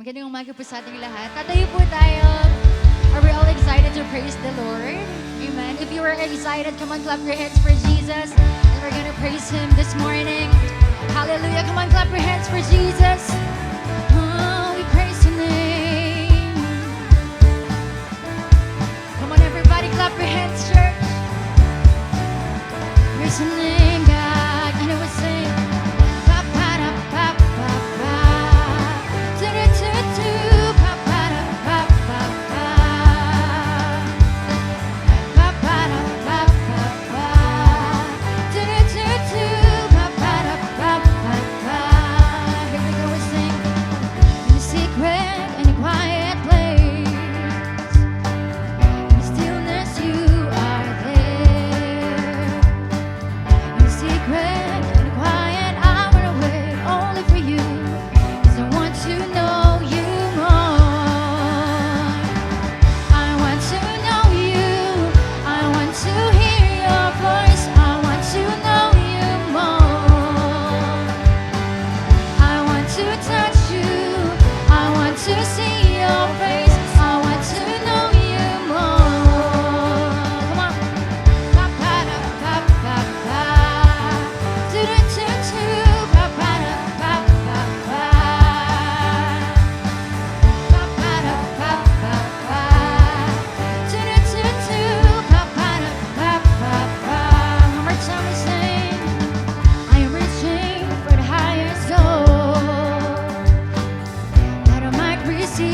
Magandang umaga po sa ating lahat. Tatayo po tayo. Are we all excited to praise the Lord? Amen. If you are excited, come on, clap your hands for Jesus. And we're gonna praise Him this morning. Hallelujah. Come on, clap your hands for Jesus. Oh, we praise Your name. Come on, everybody, clap your hands, church. Praise Your name, God. You know we sing. Receive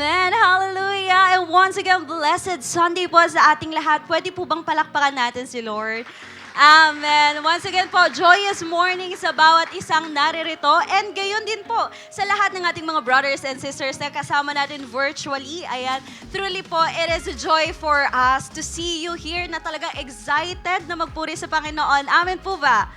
Amen! Hallelujah! And once again, blessed Sunday po sa ating lahat. Pwede po bang palakpakan natin si Lord? Amen. Once again po, joyous morning sa bawat isang naririto. And gayon din po sa lahat ng ating mga brothers and sisters na kasama natin virtually. Ayan, truly po, it is a joy for us to see you here na talaga excited na magpuri sa Panginoon. Amen po ba?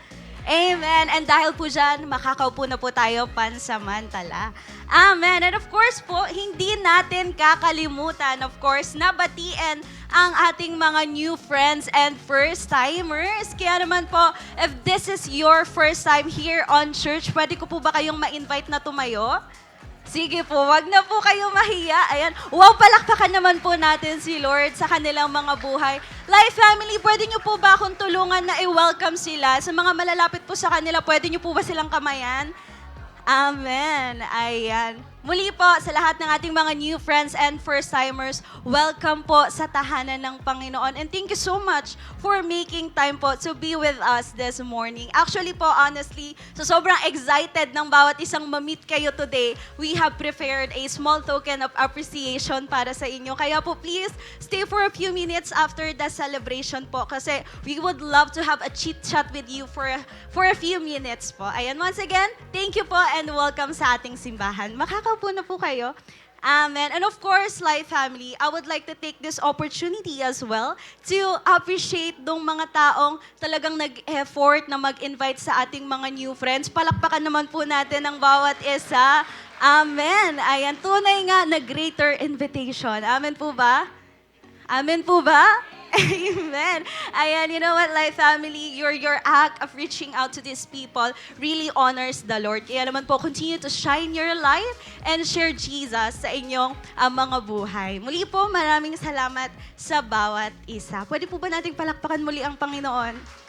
Amen. And dahil po dyan, makakaupo na po tayo pansamantala. Amen. And of course po, hindi natin kakalimutan, of course, na batiin ang ating mga new friends and first-timers. Kaya naman po, if this is your first time here on church, pwede ko po ba kayong ma-invite na tumayo? Sige po, wag na po kayo mahiya. Ayan. Wow, palakpakan naman po natin si Lord sa kanilang mga buhay. Life family, pwede niyo po ba akong tulungan na i-welcome sila? Sa mga malalapit po sa kanila, pwede niyo po ba silang kamayan? Amen. Ayan. Muli po sa lahat ng ating mga new friends and first-timers, welcome po sa tahanan ng Panginoon. And thank you so much for making time po to be with us this morning. Actually po, honestly, so sobrang excited ng bawat isang ma-meet kayo today. We have prepared a small token of appreciation para sa inyo. Kaya po please, stay for a few minutes after the celebration po kasi we would love to have a chit-chat with you for a few minutes po. Ayan, once again, thank you po and welcome sa ating simbahan. Makakaupo na po kayo. Amen. And of course, Life Family, I would like to take this opportunity as well to appreciate dong mga taong talagang nag-effort na mag-invite sa ating mga new friends. Palakpakan naman po natin ang bawat isa. Amen. Ayan, tunay nga na greater invitation. Amen po ba? Amen po ba? Amen. Ayan, you know what, Life Family, your act of reaching out to these people really honors the Lord. Kaya naman po, continue to shine your light and share Jesus sa inyong mga buhay. Muli po, maraming salamat sa bawat isa. Pwede po ba nating palakpakan muli ang Panginoon?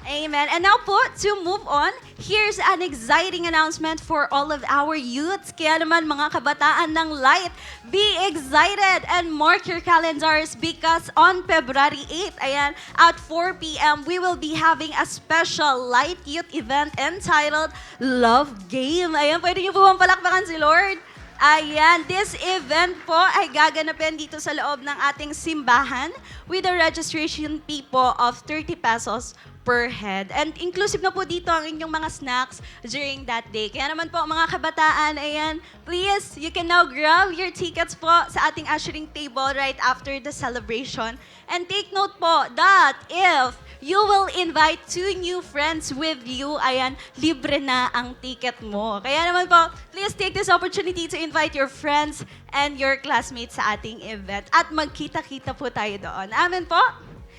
Amen. And now po, to move on, here's an exciting announcement for all of our youths. Kaya naman mga kabataan ng Light, be excited and mark your calendars because on February 8, ayan, at 4 p.m., we will be having a special Light Youth event entitled Love Game. Ayan, pwede niyo po bang palakpakan si Lord? Ayan, this event po ay gaganapin dito sa loob ng ating simbahan with a registration fee po of 30 pesos per head. And inclusive na po dito ang inyong mga snacks during that day. Kaya naman po mga kabataan, ayan, please, you can now grab your tickets po sa ating ushering table right after the celebration. And take note po that if you will invite 2 new friends with you, ayan, libre na ang ticket mo. Kaya naman po, please take this opportunity to invite your friends and your classmates sa ating event. At magkita-kita po tayo doon. Amen po?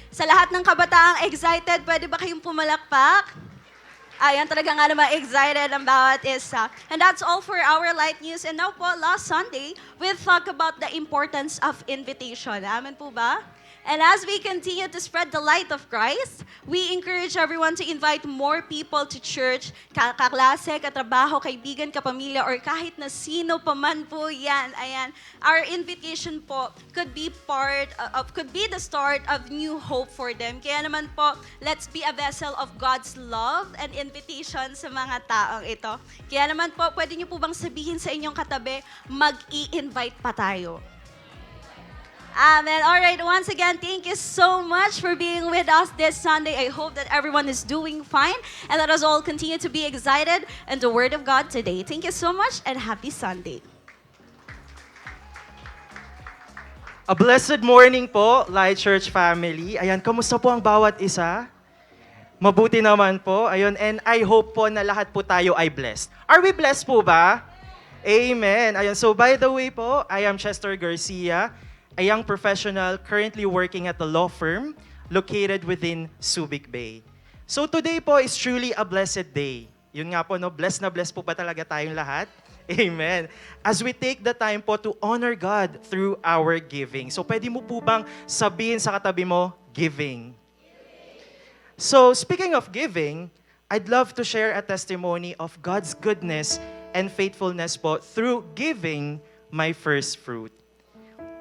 Sa lahat ng kabataang excited, pwede ba kayong pumalakpak? Ayan, talaga nga naman excited ang bawat isa. And that's all for our Light News. And now po, last Sunday, we'll talk about the importance of invitation. Amen po ba? And as we continue to spread the light of Christ, we encourage everyone to invite more people to church, kaklase, katrabaho, kaibigan, kapamilya, or kahit na sino pa man po yan. Ayan, our invitation po could be could be the start of new hope for them. Kaya naman po, let's be a vessel of God's love and invitation sa mga taong ito. Kaya naman po, pwede niyo po bang sabihin sa inyong katabi, mag-i-invite pa tayo. Amen. All right, once again, thank you so much for being with us this Sunday. I hope that everyone is doing fine and let us all continue to be excited in the Word of God today. Thank you so much and happy Sunday. A blessed morning po, Light Church family. Ayan, kamusta po ang bawat isa? Mabuti naman po. Ayun, and I hope po na lahat po tayo ay blessed. Are we blessed po ba? Amen. Ayun, so by the way po, I am Chester Garcia, a young professional currently working at a law firm located within Subic Bay. So today po is truly a blessed day. Yun nga po, no? Blessed na blessed po ba talaga tayong lahat? Amen. As we take the time po to honor God through our giving. So pwede mo po bang sabihin sa katabi mo, giving? So speaking of giving, I'd love to share a testimony of God's goodness and faithfulness po through giving my first fruit.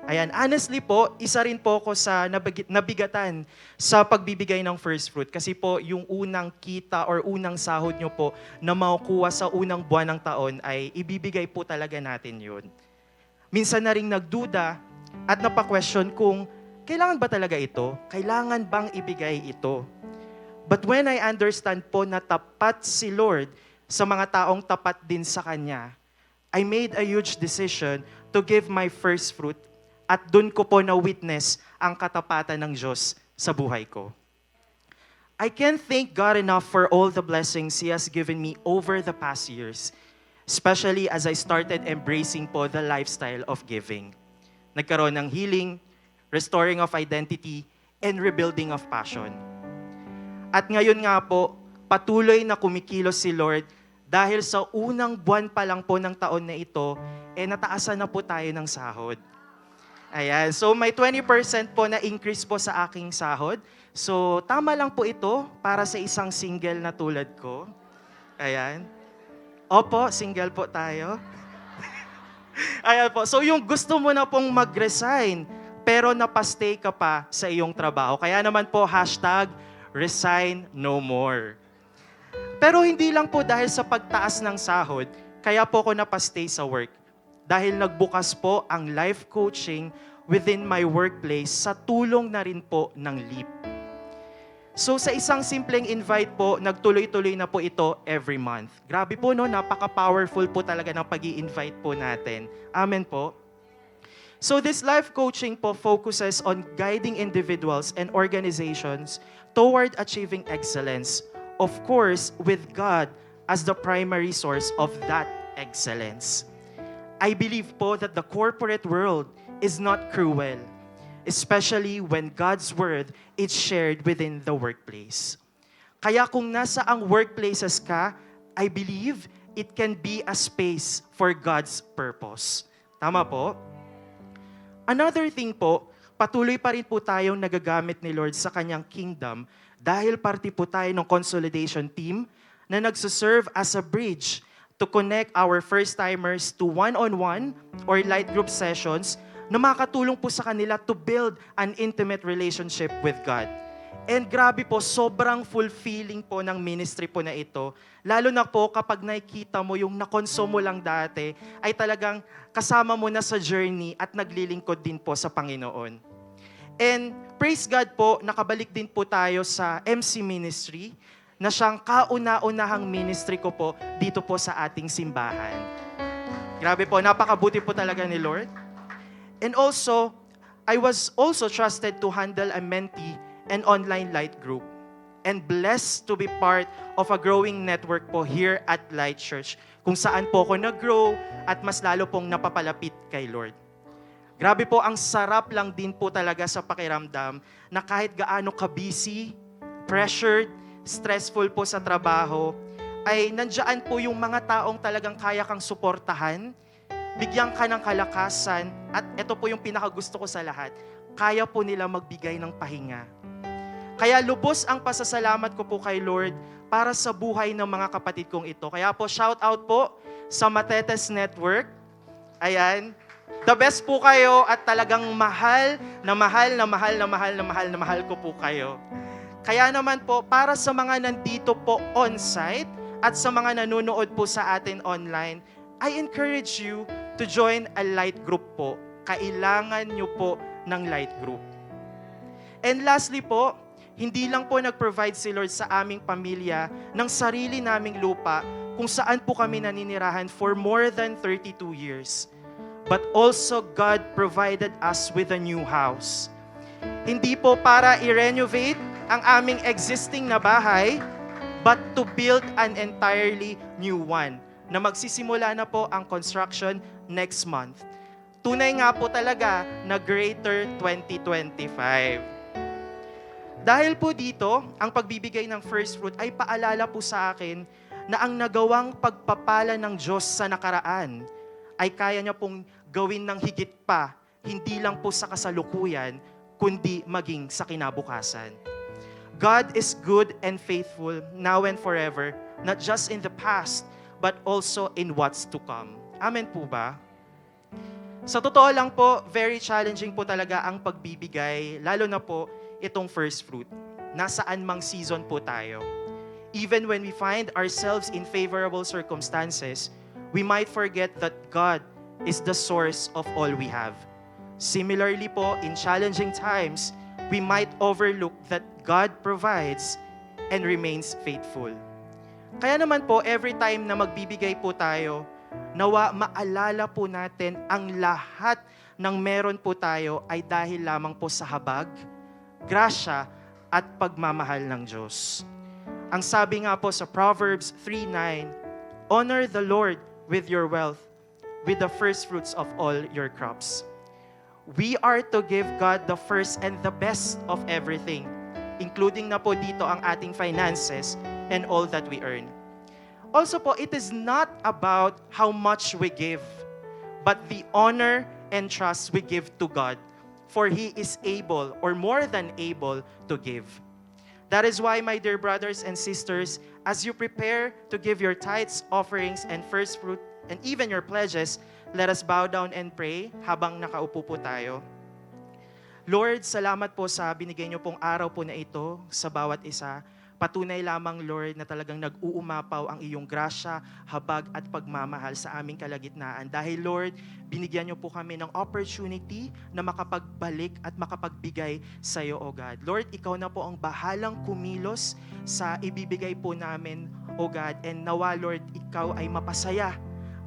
Ayan, honestly po, isa rin po ako sa nabigatan sa pagbibigay ng first fruit. Kasi po, yung unang kita or unang sahod nyo po na makukuha sa unang buwan ng taon ay ibibigay po talaga natin yun. Minsan na rin nagduda at napaka-question kung kailangan ba talaga ito? Kailangan bang ibigay ito? But when I understand po na tapat si Lord sa mga taong tapat din sa Kanya, I made a huge decision to give my first fruit at dun ko po na-witness ang katapatan ng Diyos sa buhay ko. I can't thank God enough for all the blessings He has given me over the past years, especially as I started embracing po the lifestyle of giving. Nagkaroon ng healing, restoring of identity, and rebuilding of passion. At ngayon nga po, patuloy na kumikilos si Lord dahil sa unang buwan pa lang po ng taon na ito, nataasan na po tayo ng sahod. Ayan, so may 20% po na increase po sa aking sahod. So tama lang po ito para sa isang single na tulad ko. Ayan. Opo, single po tayo. Ayan po, so yung gusto mo na pong mag-resign, pero napastay ka pa sa iyong trabaho. Kaya naman po, #resign no more. Pero hindi lang po dahil sa pagtaas ng sahod, kaya po ako napastay sa work. Dahil nagbukas po ang life coaching within my workplace sa tulong na rin po ng LEAP. So sa isang simpleng invite po, nagtuloy-tuloy na po ito every month. Grabe po no, napaka-powerful po talaga ng pag-i-invite po natin. Amen po. So this life coaching po focuses on guiding individuals and organizations toward achieving excellence. Of course, with God as the primary source of that excellence. I believe po that the corporate world is not cruel, especially when God's word is shared within the workplace. Kaya kung nasa ang workplaces ka, I believe it can be a space for God's purpose. Tama po? Another thing po, patuloy pa rin po tayong nagagamit ni Lord sa kanyang kingdom dahil parte po tayo ng consolidation team na nagsuserve as a bridge to connect our first-timers to one-on-one or light group sessions na makakatulong po sa kanila to build an intimate relationship with God. And grabe po, sobrang fulfilling po ng ministry po na ito. Lalo na po kapag nakikita mo yung nakonsumo lang dati, ay talagang kasama mo na sa journey at naglilingkod din po sa Panginoon. And praise God po, nakabalik din po tayo sa MC Ministry, na siyang kauna-unahang ministry ko po dito po sa ating simbahan. Grabe po, napakabuti po talaga ni Lord. And also, I was also trusted to handle a mentee and online light group. And blessed to be part of a growing network po here at Light Church, kung saan po ako nag-grow at mas lalo pong napapalapit kay Lord. Grabe po, ang sarap lang din po talaga sa pakiramdam na kahit gaano ka-busy, pressured, stressful po sa trabaho, ay nandiyan po yung mga taong talagang kaya kang suportahan, bigyan ka ng kalakasan, at ito po yung pinakagusto ko sa lahat, kaya po nila magbigay ng pahinga. Kaya lubos ang pasasalamat ko po kay Lord para sa buhay ng mga kapatid kong ito. Kaya po shout out po sa Matetes Network. Ayan, the best po kayo at talagang mahal na mahal na mahal na mahal na mahal na mahal ko po kayo. Kaya naman po, para sa mga nandito po on-site at sa mga nanonood po sa atin online, I encourage you to join a light group po. Kailangan nyo po ng light group. And lastly po, hindi lang po nag-provide si Lord sa aming pamilya ng sarili naming lupa kung saan po kami naninirahan for more than 32 years. But also God provided us with a new house. Hindi po para i-renovate ang aming existing na bahay, but to build an entirely new one, na magsisimula na po ang construction next month. Tunay nga po talaga na Greater 2025. Dahil po dito, ang pagbibigay ng first fruit ay paalala po sa akin na ang nagawang pagpapala ng Diyos sa nakaraan ay kaya niya pong gawin ng higit pa, hindi lang po sa kasalukuyan, kundi maging sa kinabukasan. God is good and faithful now and forever, not just in the past, but also in what's to come. Amen po ba? Sa totoo lang po, very challenging po talaga ang pagbibigay, lalo na po itong first fruit. Nasaan mang season po tayo. Even when we find ourselves in favorable circumstances, we might forget that God is the source of all we have. Similarly po, in challenging times, we might overlook that God provides and remains faithful. Kaya naman po, every time na magbibigay po tayo, nawa maalala po natin ang lahat ng meron po tayo ay dahil lamang po sa habag, grasya, at pagmamahal ng Diyos. Ang sabi nga po sa Proverbs 3:9, honor the Lord with your wealth, with the first fruits of all your crops. We are to give God the first and the best of everything, including na po dito ang ating finances and all that we earn. Also po, it is not about how much we give, but the honor and trust we give to God, for He is able, or more than able, to give. That is why, my dear brothers and sisters, as you prepare to give your tithes, offerings, and first fruit, and even your pledges, let us bow down and pray habang nakaupo po tayo. Lord, salamat po sa binigay niyo pong araw po na ito sa bawat isa. Patunay lamang, Lord, na talagang nag-uumapaw ang iyong grasya, habag at pagmamahal sa aming kalagitnaan. Dahil, Lord, binigyan niyo po kami ng opportunity na makapagbalik at makapagbigay sa iyo, O God. Lord, ikaw na po ang bahalang kumilos sa ibibigay po namin, O God. And nawa, Lord, ikaw ay mapasaya,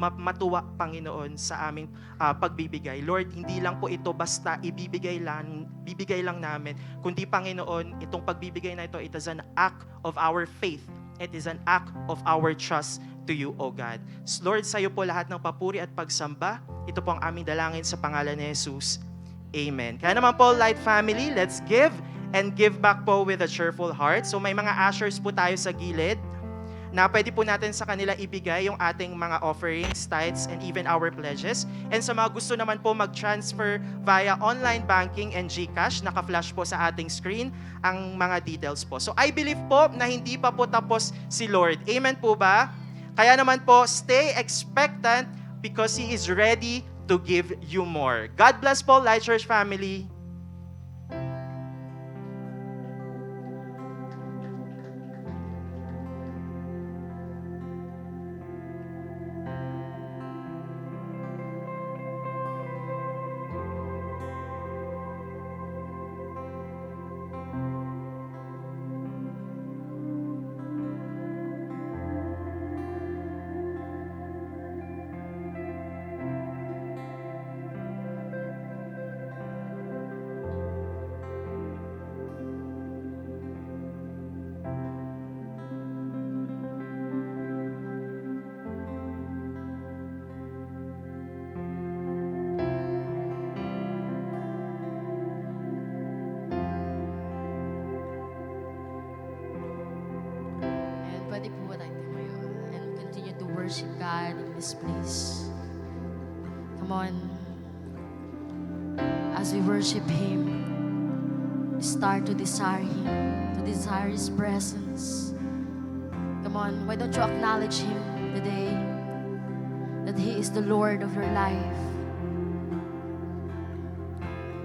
matuwa, Panginoon, sa aming pagbibigay. Lord, hindi lang po ito basta bibigay lang namin, kundi, Panginoon, itong pagbibigay na ito, it is an act of our faith. It is an act of our trust to you, O God. Lord, sa iyo po lahat ng papuri at pagsamba. Ito po ang aming dalangin sa pangalan ni Jesus. Amen. Kaya naman po, Light Family, let's give and give back po with a cheerful heart. So may mga ushers po tayo sa gilid na pwede po natin sa kanila ibigay yung ating mga offerings, tithes, and even our pledges. And sa mga gusto naman po mag-transfer via online banking and GCash, naka-flash po sa ating screen ang mga details po. So I believe po na hindi pa po tapos si Lord. Amen po ba? Kaya naman po, stay expectant because He is ready to give you more. God bless po, Light Church family. And pwede po ba tayong tumayo and continue to worship God in this place. Come on. As we worship Him, we start to desire Him, to desire His presence. Come on, why don't you acknowledge Him today, that He is the Lord of your life.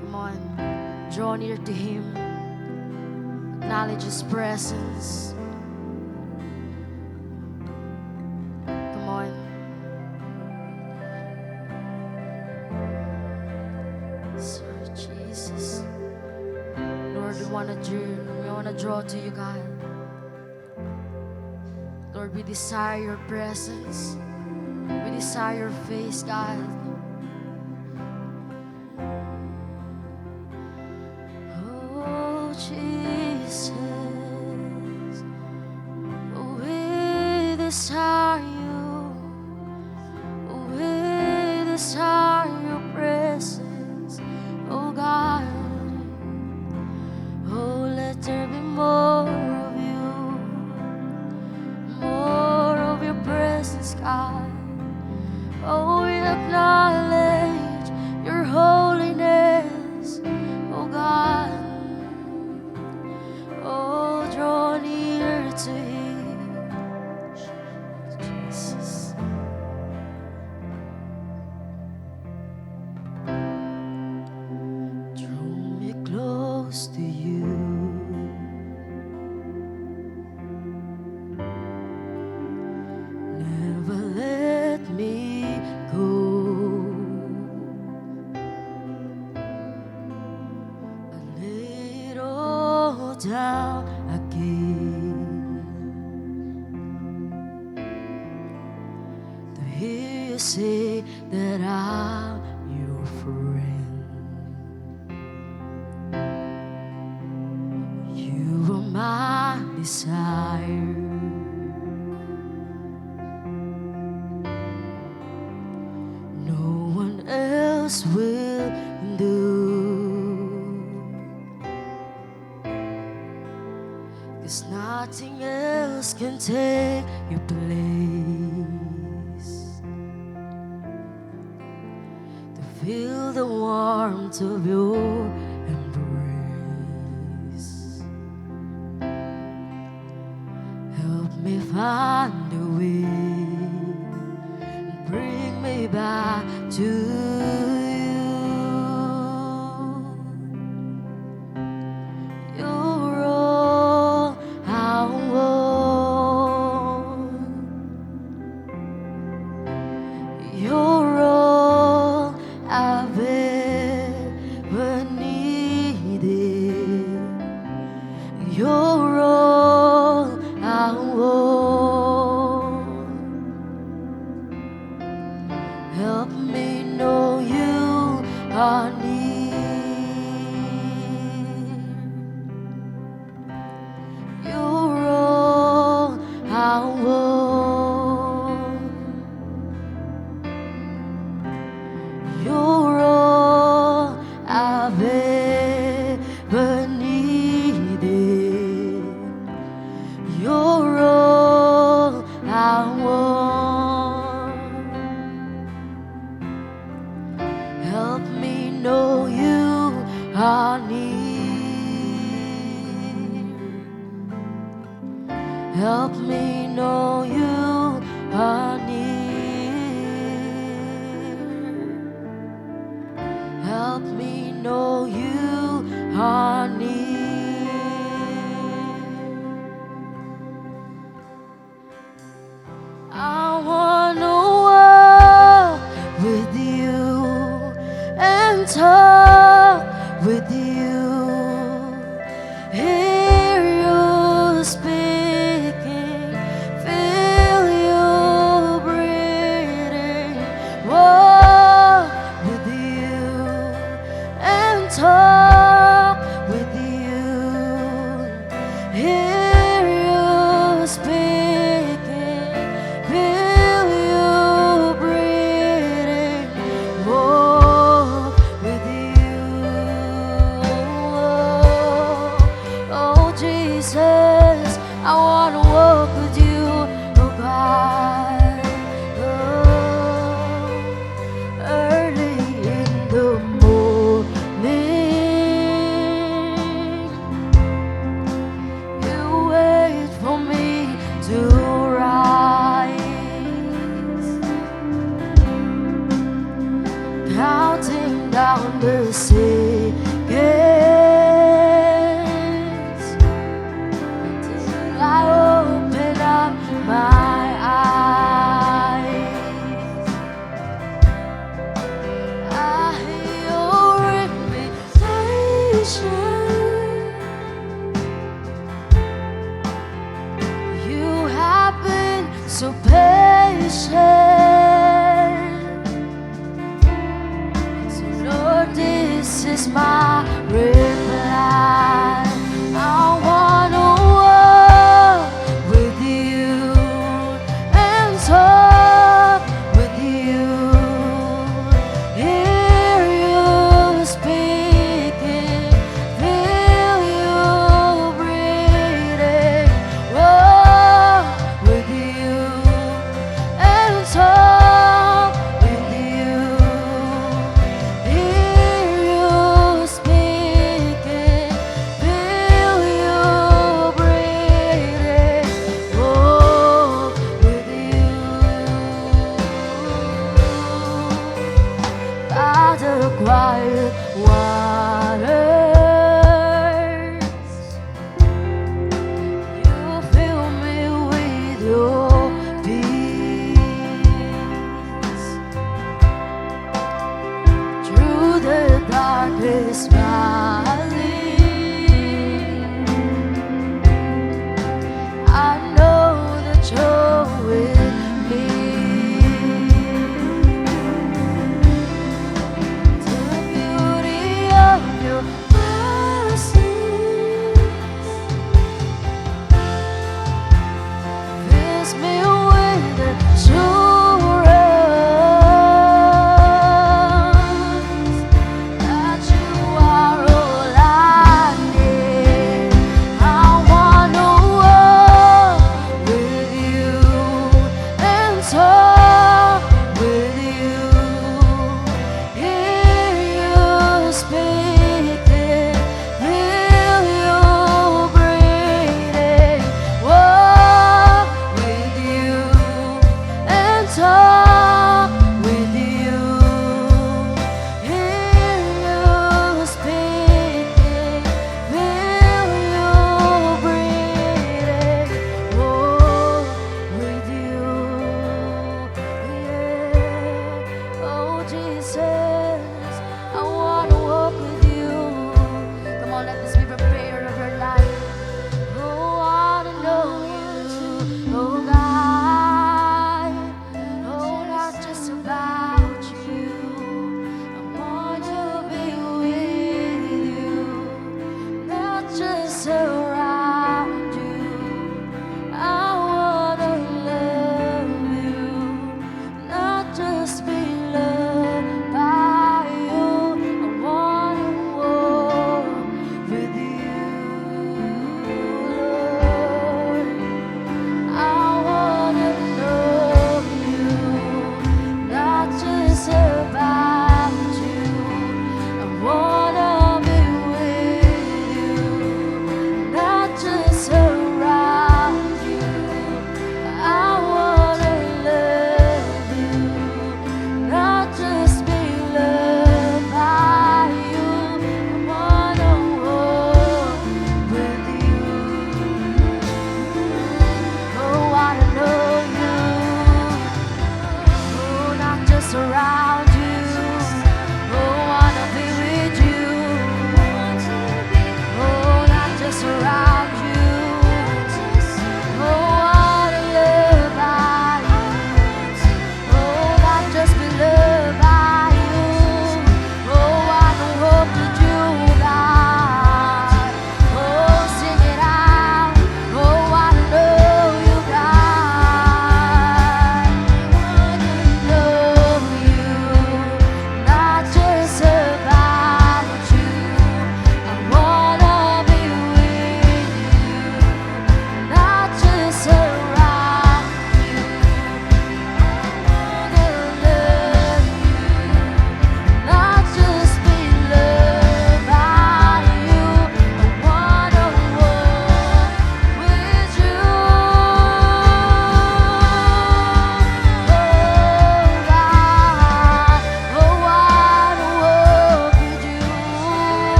Come on, draw near to Him, acknowledge His presence. Come on. Sir Jesus, Lord, we want to draw to you, God. Lord, we desire your presence. We desire your face, God. Oh, Jesus, we desire you. We desire your presence, oh God. Oh, let there be more of you, more of your presence, God. Oh, we acknowledge your holiness, oh God. Oh, draw near to Him, Jesus. that I'm your friend. You are my desire. No one else will do. 'Cause nothing else can take your place. To feel the warmth of your embrace. Help me find a way and bring me back to you. You're all I want. You're all I've ever needed. You're all I want. Help me know you are near. You're all I want. You're all I've ever needed. You're all I want. Help me know you are near. Help me know you are near. Help me know you are near. I wanna walk with you and talk with you. Hear you speaking, feel you breathing. Walk with you and talk with you. Hear you speaking, feel you breathing. Walk with you. Oh Jesus, I wanna walk with you, oh God. Oh, early in the morning, you wait for me to rise, counting down the seconds till I open up my eyes. I hear your invitation. You have been so patient. So Lord, this is my reply. I wanna walk with you and talk with you. Hear you speaking, feel you breathing. Walk with you and talk with you. Hear you speaking, feel you breathing. Walk with you. By the quiet waters, you fill me with your peace. Through the darkest valley, I know that you're with me.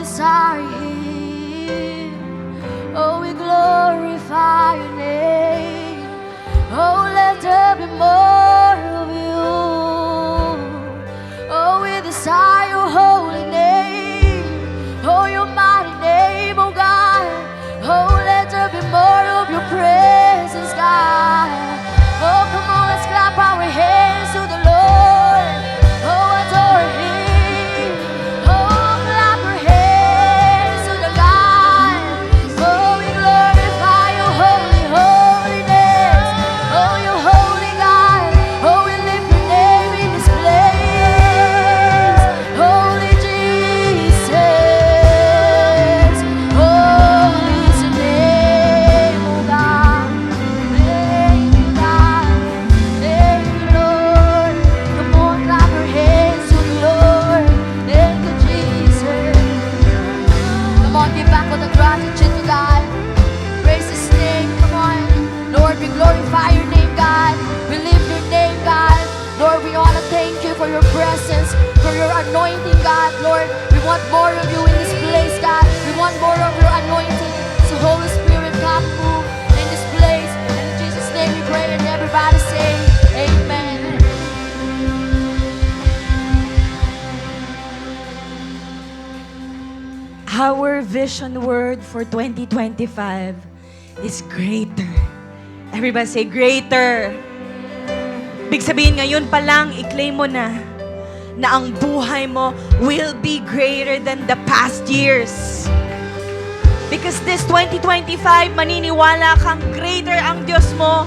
desire Him. Oh, we glorify Your name. Oh, let there be more of You. Oh, we desire Your holy name. Oh, Your mighty name, oh God. Oh, let there be more of Your presence, God. Oh, come on, let's clap our hands to the Lord. Oh, adore Him. Oh, clap your hands to the God. Oh, we glorify Your holy holiness. Oh, Your holy God. Oh, we lift Your name in this place. Holy Jesus. Holy is Your name, oh God. Thank You, God. Thank You, Lord. Come on, clap your hands to the Lord. Thank You, Jesus. Come on, give back all the gratitude to God. Praise His name. Come on. Lord, we glorify Your name, God. We lift Your name, God. Lord, we want to thank You for Your presence, for Your anointing, God. Lord, we want more of You in this place, God. We want more of Your anointing. So Holy Spirit, come move in this place. And in Jesus' name we pray, and everybody say, Amen. Our vision word for 2025 is greater. Everybody say greater. Big sabihin ngayon pa lang, i-claim mo na ang buhay mo will be greater than the past years. Because this 2025, maniniwala kang greater ang Diyos mo.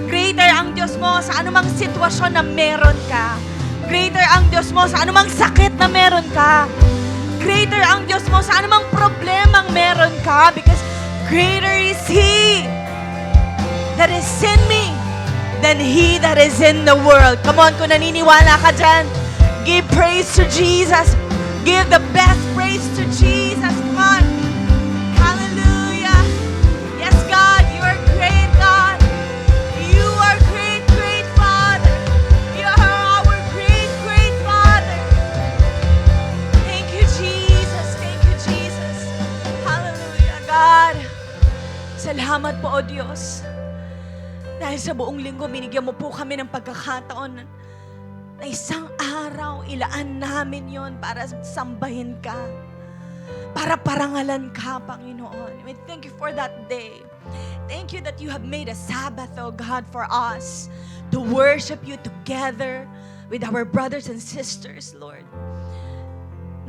Greater ang Diyos mo sa anumang sitwasyon na meron ka. Greater ang Diyos mo sa anumang sakit na meron ka. Greater ang Diyos mo sa anumang problemang meron ka. Because greater is He that is in me than he that is in the world. Come on, kung naniniwala ka dyan, give praise to Jesus. Give the best praise to Jesus. Come on. Hallelujah. Yes, God, you are great, God. You are great, great Father. You are our great, great Father. Thank you, Jesus. Thank you, Jesus. Hallelujah, God. Salamat po, O Diyos. Dahil sa buong linggo, binigyan mo po kami ng pagkakataon na isang araw, ilaan namin yon para sambahin ka. Para parangalan ka, Panginoon. We thank You for that day. Thank You that You have made a Sabbath, O God, for us to worship You together with our brothers and sisters, Lord.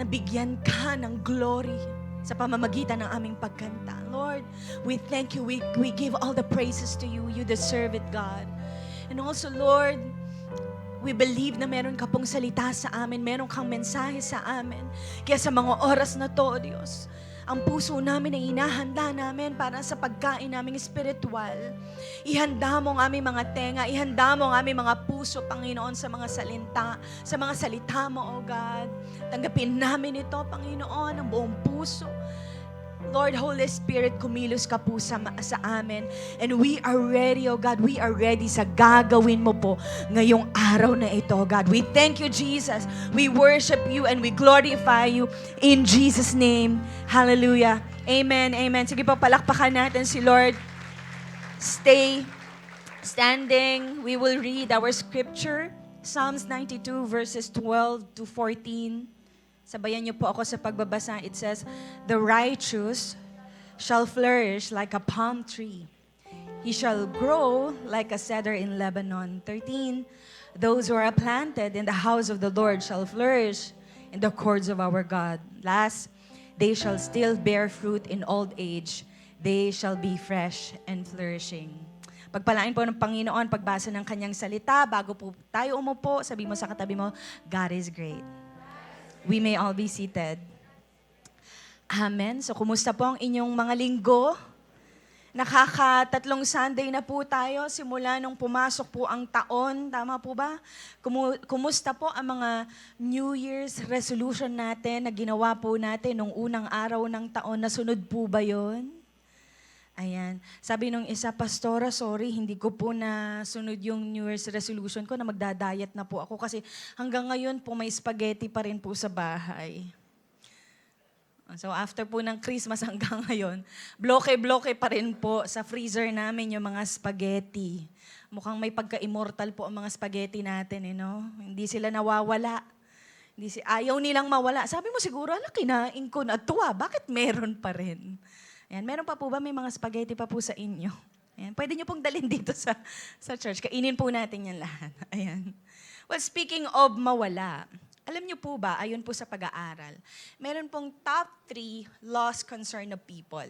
Nabigyan ka ng glory sa pamamagitan ng aming pagkanta. Lord, we thank You. We give all the praises to You. You deserve it, God. And also, Lord, we believe na meron ka pong salita sa amin, meron kang mensahe sa amin. Kaya sa mga oras na to, Diyos, ang puso namin ay inahanda namin para sa pagkain naming espiritual. Ihanda mo ang aming mga tenga, ihanda mo ang aming mga puso, Panginoon, sa mga salita mo, O God. Tanggapin namin ito, Panginoon, ang buong puso. Lord, Holy Spirit, kumilos ka po sa amin. And we are ready, O God. We are ready sa gagawin mo po ngayong araw na ito, God. We thank You, Jesus. We worship You and we glorify You in Jesus' name. Hallelujah. Amen, amen. Sige po, palakpakan natin si Lord. Stay standing. We will read our scripture. Psalms 92 verses 12 to 14. Sabayan niyo po ako sa pagbabasa. It says, "The righteous shall flourish like a palm tree. He shall grow like a cedar in Lebanon." 13, "Those who are planted in the house of the Lord shall flourish in the courts of our God." Last, "They shall still bear fruit in old age. They shall be fresh and flourishing." Pagpalain po ng Panginoon pagbasa ng kanyang salita. Bago po tayo umupo, sabi mo sa katabi mo, God is great. We may all be seated. Amen. So, kumusta po ang inyong mga linggo? Nakaka-3 Sunday na po tayo simula nung pumasok po ang taon. Tama po ba? Kumusta po ang mga New Year's resolution natin na ginawa po natin nung unang araw ng taon? Nasunod po ba yon? Ayan. Sabi nung isa, "Pastora, sorry, hindi ko po nasunod yung New Year's resolution ko na magda-diet na po ako kasi hanggang ngayon po may spaghetti pa rin po sa bahay." So after po ng Christmas hanggang ngayon, bloke-bloke pa rin po sa freezer namin yung mga spaghetti. Mukhang may pagka-immortal po ang mga spaghetti natin, no? Hindi sila nawawala. Ayaw nilang mawala. Sabi mo siguro, ala, kinain ko na ito bakit meron pa rin? Ayan, meron pa po ba? May mga spaghetti pa po sa inyo. Ayan, pwede nyo pong dalhin dito sa church. Kainin po natin yan lahat. Ayan. Well, speaking of mawala, alam niyo po ba, ayon po sa pag-aaral, meron pong top 3 lost concern of people.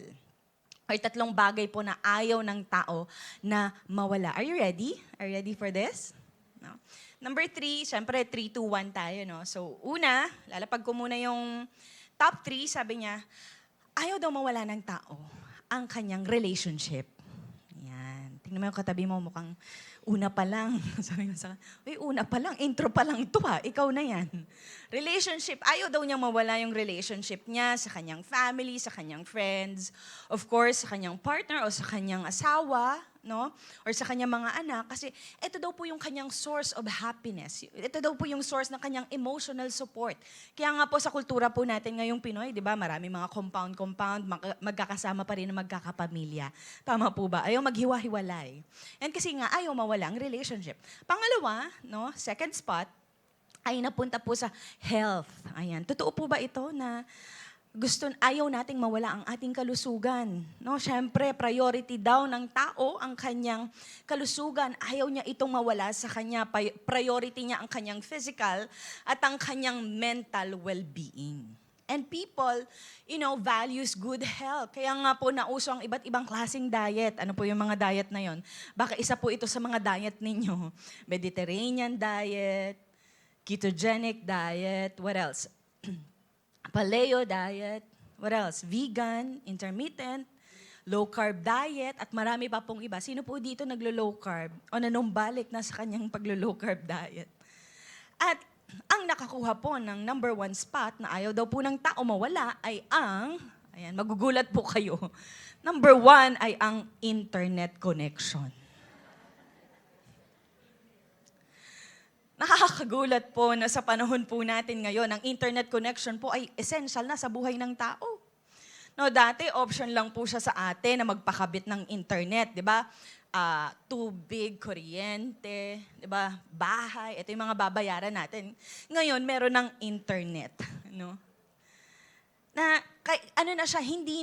Or 3 bagay po na ayaw ng tao na mawala. Are you ready? Are you ready for this? No. Number 3, syempre 3, 2, 1 tayo. No? So una, lalapag ko muna yung top 3, sabi niya, ayaw daw mawala ng tao ang kanyang relationship. Yan. Tingnan mo yung katabi mo, mukhang una pa lang. Sabi ko sa uy, una pa lang, intro pa lang ito ikaw na yan. Relationship, ayaw daw niyang mawala yung relationship niya sa kanyang family, sa kanyang friends, of course, sa kanyang partner o sa kanyang asawa, no? Or sa kanyang mga anak, kasi ito daw po yung kanyang source of happiness. Ito daw po yung source ng kanyang emotional support. Kaya nga po sa kultura po natin ngayong Pinoy, di ba, marami mga compound, magkakasama pa rin na magkakapamilya. Tama po ba? Ayaw maghiwa-hiwalay. And kasi nga, ayaw mawala ang relationship. Pangalawa, no, second spot, ay napunta po sa health. Ayan. Totoo po ba ito na ayaw nating mawala ang ating kalusugan? No, syempre, priority daw ng tao ang kanyang kalusugan. Ayaw niya itong mawala sa kanya. Priority niya ang kanyang physical at ang kanyang mental well-being. And people, values good health. Kaya nga po nauso ang iba't ibang klaseng diet. Ano po yung mga diet na yon? Baka isa po ito sa mga diet ninyo. Mediterranean diet, ketogenic diet, what else? Paleo diet, what else? Vegan, intermittent, low-carb diet, at marami pa pong iba. Sino po dito naglo-low carb? O nanumbalik na sa kanyang paglo-low carb diet? At ang nakakuha po ng number 1 spot na ayaw daw po ng tao mawala ay ayan, magugulat po kayo, number 1 ay ang internet connection. Nakakagulat po na sa panahon po natin ngayon, ang internet connection po ay essential na sa buhay ng tao. No, dati option lang po siya sa atin na magpakabit ng internet, 'di ba? Tubig, kuryente, 'di ba? Bahay, ito yung mga babayaran natin. Ngayon meron ng internet, no? Na na siya, hindi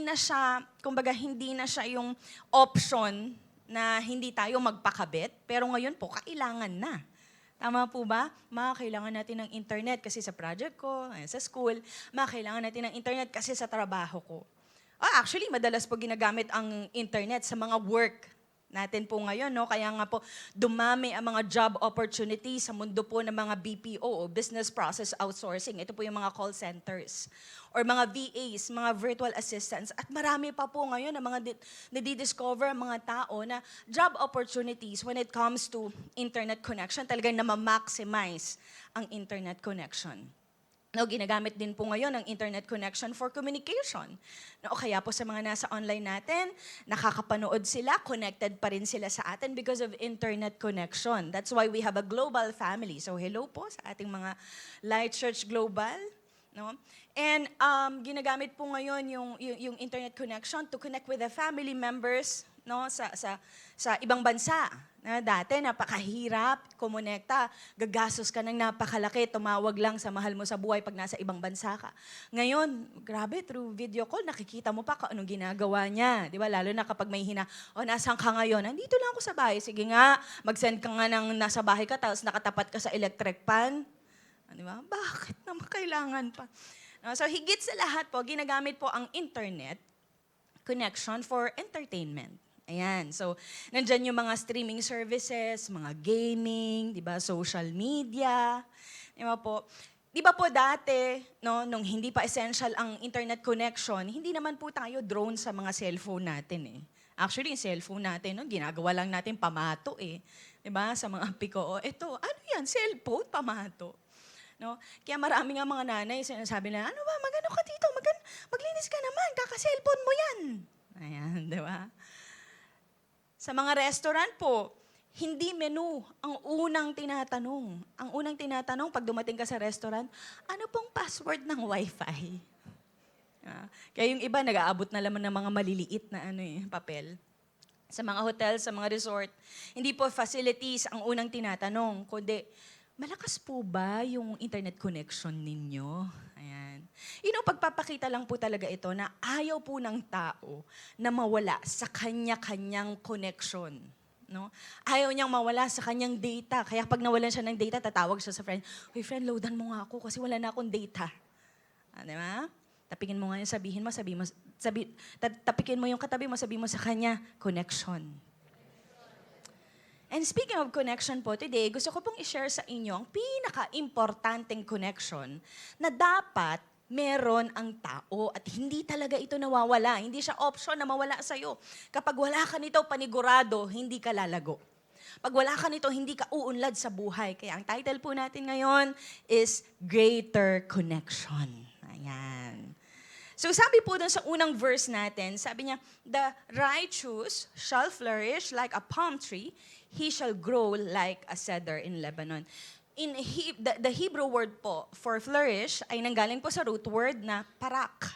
na siya yung option na hindi tayo magpakabit, pero ngayon po kailangan na. Tama po ba? Kailangan natin ng internet kasi sa project ko, sa school. Kailangan natin ng internet kasi sa trabaho ko. Actually, madalas po ginagamit ang internet sa mga work natin po ngayon, no? Kaya nga po, dumami ang mga job opportunities sa mundo po ng mga BPO o Business Process Outsourcing. Ito po yung mga call centers. Or mga VAs, mga virtual assistants. At marami pa po ngayon na mga nadidiscover ang mga tao na job opportunities when it comes to internet connection, talagang na-maximize ang internet connection. No, ginagamit din po ngayon ang internet connection for communication. No, kaya po sa mga nasa online natin, nakakapanood sila, connected pa rin sila sa atin because of internet connection. That's why we have a global family. So hello po sa ating mga Light Church Global. No? And ginagamit po ngayon yung internet connection to connect with the family members, no, sa ibang bansa. Na dati napakahirap kumonekta, gagastos ka ng napakalaki, tumawag lang sa mahal mo sa buhay pag nasa ibang bansa ka. Ngayon, grabe, through video call, nakikita mo pa kung anong ginagawa niya. Di ba? Lalo na kapag may nasaan ka ngayon? Nandito lang ako sa bahay. Sige nga, mag-send ka nga ng nasa bahay ka, tapos nakatapat ka sa electric pan. Di ba? Bakit naman kailangan pa? No, so higit sa lahat po, ginagamit po ang internet connection for entertainment. Ayan. So, nandyan yung mga streaming services, mga gaming, di ba, social media. Di ba po? Di ba po dati, no, nung hindi pa essential ang internet connection, hindi naman po tayo drone sa mga cellphone natin eh. Actually, yung cellphone natin, no, ginagawa lang natin pamato eh. Di ba? Sa mga piko, ito, ano yan? Cellphone, pamato. No? Kaya marami nga mga nanay sinasabi na, ano ba, magano ka dito? Maglinis ka naman, kaka-cellphone mo yan. Ayan, di ba? Sa mga restaurant po, hindi menu ang unang tinatanong. Ang unang tinatanong pag dumating ka sa restaurant, ano pong password ng Wi-Fi? Kaya yung iba, nag-aabot na naman ng mga maliliit na papel. Sa mga hotel, sa mga resort, hindi po facilities ang unang tinatanong, kundi, malakas po ba yung internet connection ninyo? Ayan. Pagpapakita lang po talaga ito na ayaw po ng tao na mawala sa kanya-kanyang connection. No? Ayaw niyang mawala sa kanyang data. Kaya pag nawalan siya ng data, tatawag siya sa friend, "Uy, friend, loadan mo nga ako kasi wala na akong data." Di ba? Tapikin mo nga yung tapikin mo yung katabi mo, sabihin mo sa kanya, connection. And speaking of connection po, today, gusto ko pong i-share sa inyo ang pinaka-importanting connection na dapat meron ang tao at hindi talaga ito nawawala. Hindi siya option na mawala sa'yo. Kapag wala ka nito, panigurado, hindi ka lalago. Pag wala ka nito, hindi ka uunlad sa buhay. Kaya ang title po natin ngayon is Greater Connection. Ayan. So sabi po dun sa unang verse natin, sabi niya, "The righteous shall flourish like a palm tree, he shall grow like a cedar in Lebanon." The Hebrew word po for flourish ay nanggaling po sa root word na parak.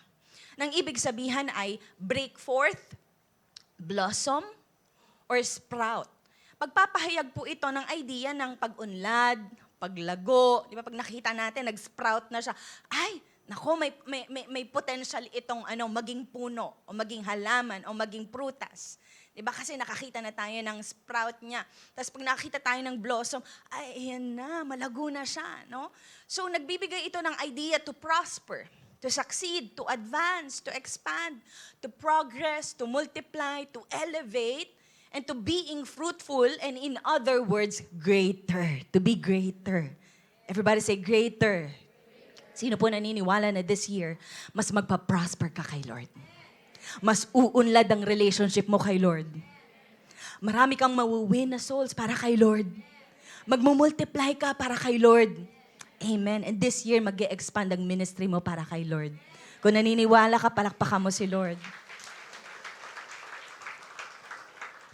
Nang ibig sabihan ay break forth, blossom, or sprout. Pagpapahayag po ito ng idea ng pag-unlad, paglago. Di ba pag nakita natin, nag-sprout na siya. Ay, nako, may potential itong maging puno, o maging halaman, o maging prutas. Diba? Kasi nakakita na tayo ng sprout niya. Tapos pag nakita tayo ng blossom, ay, ayan na, malago na siya. No? So, nagbibigay ito ng idea to prosper, to succeed, to advance, to expand, to progress, to multiply, to elevate, and to being fruitful, and in other words, greater. To be greater. Everybody say greater. Sino po naniniwala na this year, mas magpa-prosper ka kay Lord? Mas uunlad ang relationship mo kay Lord. Marami kang mawuwin na souls para kay Lord. Magmumultiply ka para kay Lord. Amen. And this year, mag-e-expand ang ministry mo para kay Lord. Kung naniniwala ka, palakpakan mo si Lord.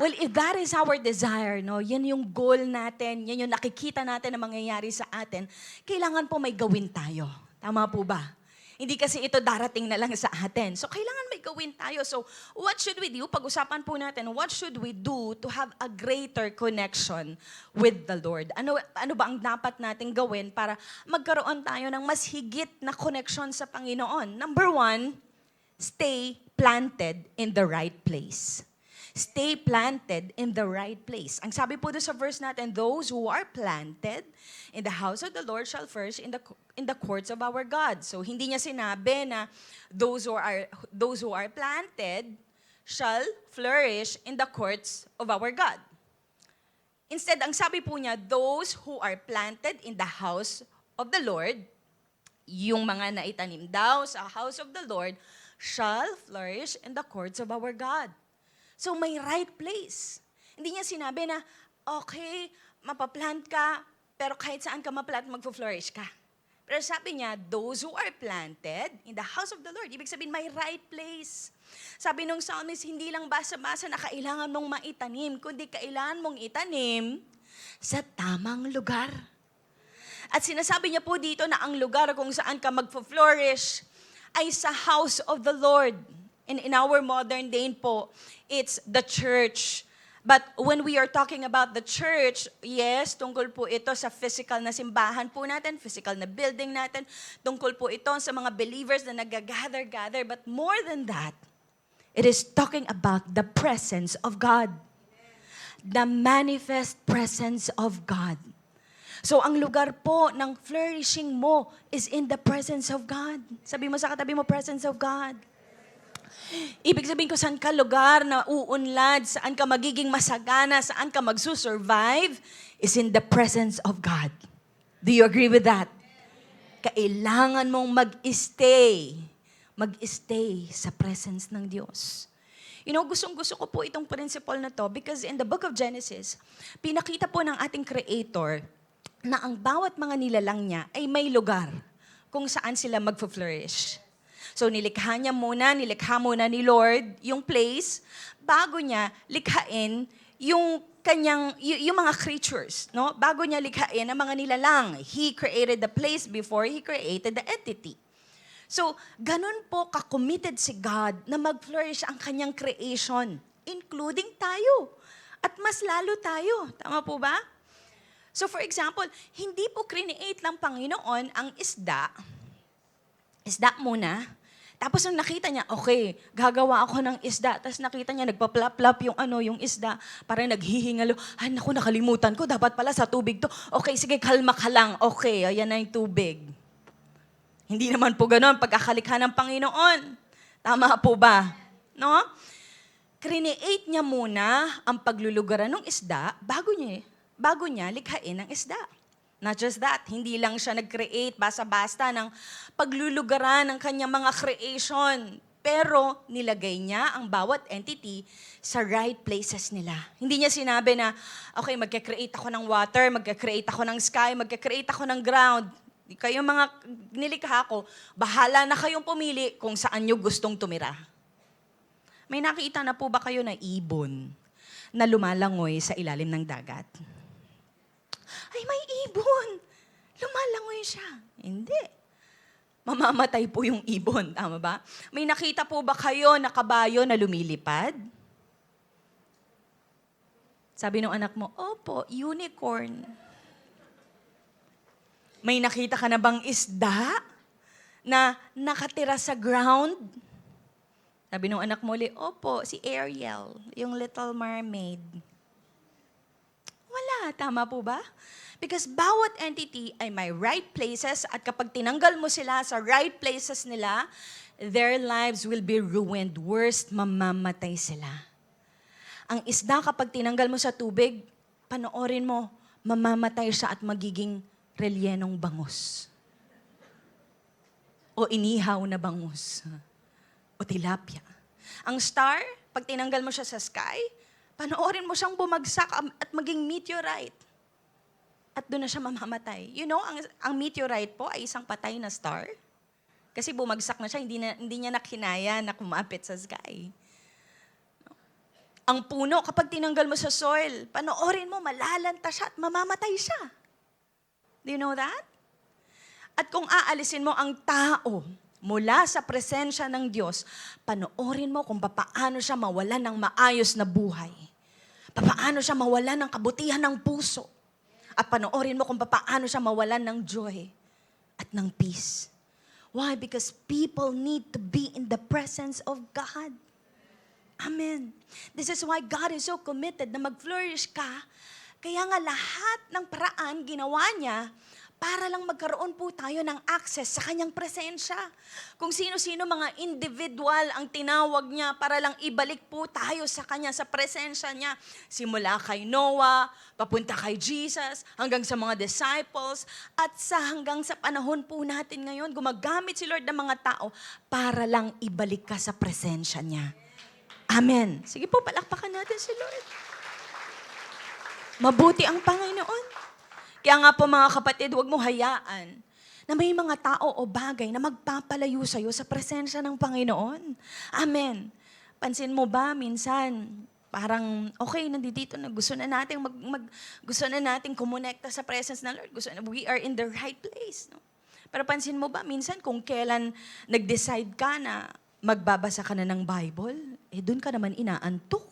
Well, if that is our desire, no, yan yung goal natin, yan yung nakikita natin na mangyayari sa atin, kailangan po may gawin tayo. Tama po ba? Hindi kasi ito darating na lang sa atin. So, kailangan may gawin tayo. So, what should we do? Pag-usapan po natin, what should we do to have a greater connection with the Lord? Ano ba ang dapat natin gawin para magkaroon tayo ng mas higit na connection sa Panginoon? Number 1, stay planted in the right place. Stay planted in the right place. Ang sabi po doon sa verse natin, "Those who are planted in the house of the Lord shall flourish in the courts of our God." So hindi niya sinabi na those who are planted shall flourish in the courts of our God. Instead, ang sabi po niya, those who are planted in the house of the Lord, yung mga naitanim daw sa house of the Lord, shall flourish in the courts of our God. So may right place. Hindi niya sinabi na, okay, mapaplant ka, pero kahit saan ka maplant, magpo-flourish ka. Pero sabi niya, those who are planted in the house of the Lord, ibig sabihin may right place. Sabi nung psalmist, hindi lang basa-basa na kailangan mong maitanim, kundi kailangan mong itanim sa tamang lugar. At sinasabi niya po dito na ang lugar kung saan ka magpo-flourish ay sa house of the Lord. And in our modern day po, it's the church. But when we are talking about the church, yes, tungkol po ito sa physical na simbahan po natin, physical na building natin. Tungkol po ito sa mga believers na nag-gather. But more than that, it is talking about the presence of God. The manifest presence of God. So ang lugar po ng flourishing mo is in the presence of God. Sabi mo sa katabi mo, presence of God. Ibig sabihin ko, saan ka lugar na uunlad, saan ka magiging masagana, saan ka magsusurvive, is in the presence of God. Do you agree with that? Kailangan mong mag-stay sa presence ng Diyos. You know, gustong-gusto ko po itong principle na to because in the book of Genesis, pinakita po ng ating Creator na ang bawat mga nilalang niya ay may lugar kung saan sila magpo-flourish. So nilikha muna ni Lord yung place bago niya likhain yung mga creatures, no? Bago niya likhain ang mga nilalang. He created the place before He created the entity. So, ganun po ka-committed si God na mag-flourish ang kanyang creation, including tayo. At mas lalo tayo. Tama po ba? So for example, hindi po create ng Panginoon ang isda muna. Tapos nung nakita niya, okay, gagawa ako ng isda. Tapos nakita niya, nagpa-plap-plap yung isda. Parang naghihingalo. Ay, naku, nakalimutan ko. Dapat pala sa tubig to. Okay, sige, kalma ka lang. Okay, ayan na yung tubig. Hindi naman po ganon pagkakalikha ng Panginoon. Tama po ba? No? Create niya muna ang paglulugaran ng isda bago niya likhain ang isda. Not just that, hindi lang siya nag-create basta-basta ng paglulugaran ng kanyang mga creation. Pero nilagay niya ang bawat entity sa right places nila. Hindi niya sinabi na, okay, magka-create ako ng water, magka-create ako ng sky, magka-create ako ng ground. Kayong mga nilikha ko, bahala na kayong pumili kung saan nyo gustong tumira. May nakita na po ba kayo na ibon na lumalangoy sa ilalim ng dagat? Ay, may ibon! Lumalangoy siya. Hindi. Mamamatay po yung ibon, tama ba? May nakita po ba kayo na kabayo na lumilipad? Sabi ng anak mo, opo, unicorn. May nakita ka na bang isda na nakatira sa ground? Sabi ng anak mo ulit, opo, si Ariel, yung Little Mermaid. Wala, tama po ba? Because bawat entity ay may right places at kapag tinanggal mo sila sa right places nila, their lives will be ruined. Worst, mamamatay sila. Ang isda kapag tinanggal mo sa tubig, panoorin mo, mamamatay siya at magiging relyenong bangus. O inihaw na bangus. O tilapia. Ang star, pag tinanggal mo siya sa sky, panoorin mo siyang bumagsak at maging meteorite. At doon na siya mamamatay. You know, ang meteorite po ay isang patay na star. Kasi bumagsak na siya, hindi niya nakinaya na kumapit sa sky. Ang puno, kapag tinanggal mo sa soil, panoorin mo, malalanta siya at mamamatay siya. Do you know that? At kung aalisin mo ang tao mula sa presensya ng Diyos, panoorin mo kung paano siya mawalan ng maayos na buhay. Paano siya mawalan ng kabutihan ng puso. At panoorin mo kung paano siya mawalan ng joy at ng peace. Why? Because people need to be in the presence of God. Amen. This is why God is so committed na mag-flourish ka. Kaya nga lahat ng paraan ginawa niya para lang magkaroon po tayo ng access sa kanyang presensya. Kung sino-sino mga individual ang tinawag niya para lang ibalik po tayo sa kanya, sa presensya niya. Simula kay Noah, papunta kay Jesus, hanggang sa mga disciples, at hanggang sa panahon po natin ngayon, gumagamit si Lord ng mga tao para lang ibalik ka sa presensya niya. Amen. Sige po, palakpakan natin si Lord. Mabuti ang Panginoon. Kaya nga po mga kapatid, huwag mo hayaan na may mga tao o bagay na magpapalayo sa'yo sa presensya ng Panginoon. Amen. Pansin mo ba, minsan, parang, okay, nandito na, gusto na nating kumonekta sa presence ng Lord. We are in the right place. No? Pero pansin mo ba, minsan, kung kailan nag-decide ka na magbabasa ka na ng Bible, doon ka naman inaantok.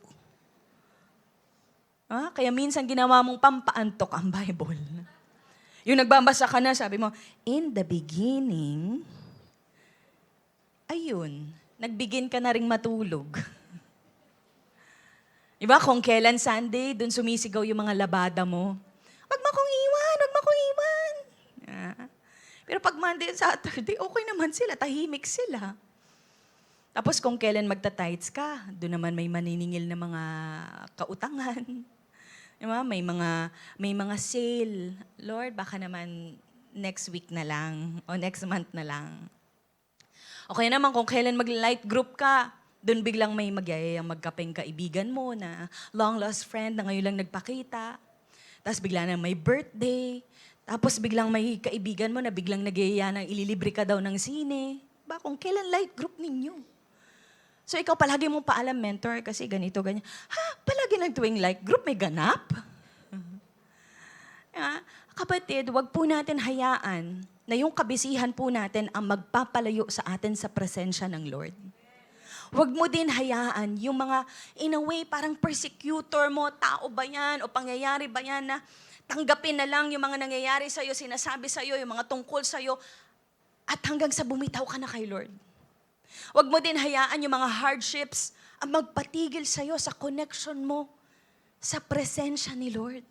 Kaya minsan ginawa mong pampaantok ang Bible. Yung nagbabasa ka na, sabi mo, in the beginning, ayun, nagbigin ka na ring matulog. Diba, kung kailan Sunday, dun sumisigaw yung mga labada mo. Wag mo akong iwan, wag mo akong iwan. Pero pag Monday and Saturday, okay naman sila, tahimik sila. Tapos kung kailan magta-tights ka, doon naman may maniningil na mga kautangan. Diba? May mga sale. Lord, baka naman next week na lang o next month na lang. Okay naman kung kailan mag-light group ka, doon biglang may magyayayang magkapeng kaibigan mo na long-lost friend na ngayon lang nagpakita. Tapos bigla na may birthday. Tapos biglang may kaibigan mo na biglang nagyayaya na ililibre ka daw ng sine. Ba, kung kailan light group ninyo? So ikaw palagi mong paalam, mentor, kasi ganito, ganyan. Palagi ng tuwing like group, may ganap? Kapatid, wag po natin hayaan na yung kabisihan po natin ang magpapalayo sa atin sa presensya ng Lord. Huwag mo din hayaan yung mga, in a way, parang persecutor mo, tao ba yan o pangyayari ba yan na tanggapin na lang yung mga nangyayari sa'yo, sinasabi sa'yo, yung mga tungkol sa'yo, at hanggang sa bumitaw ka na kay Lord. Huwag mo din hayaan yung mga hardships ang magpatigil sa'yo sa connection mo sa presensya ni Lord.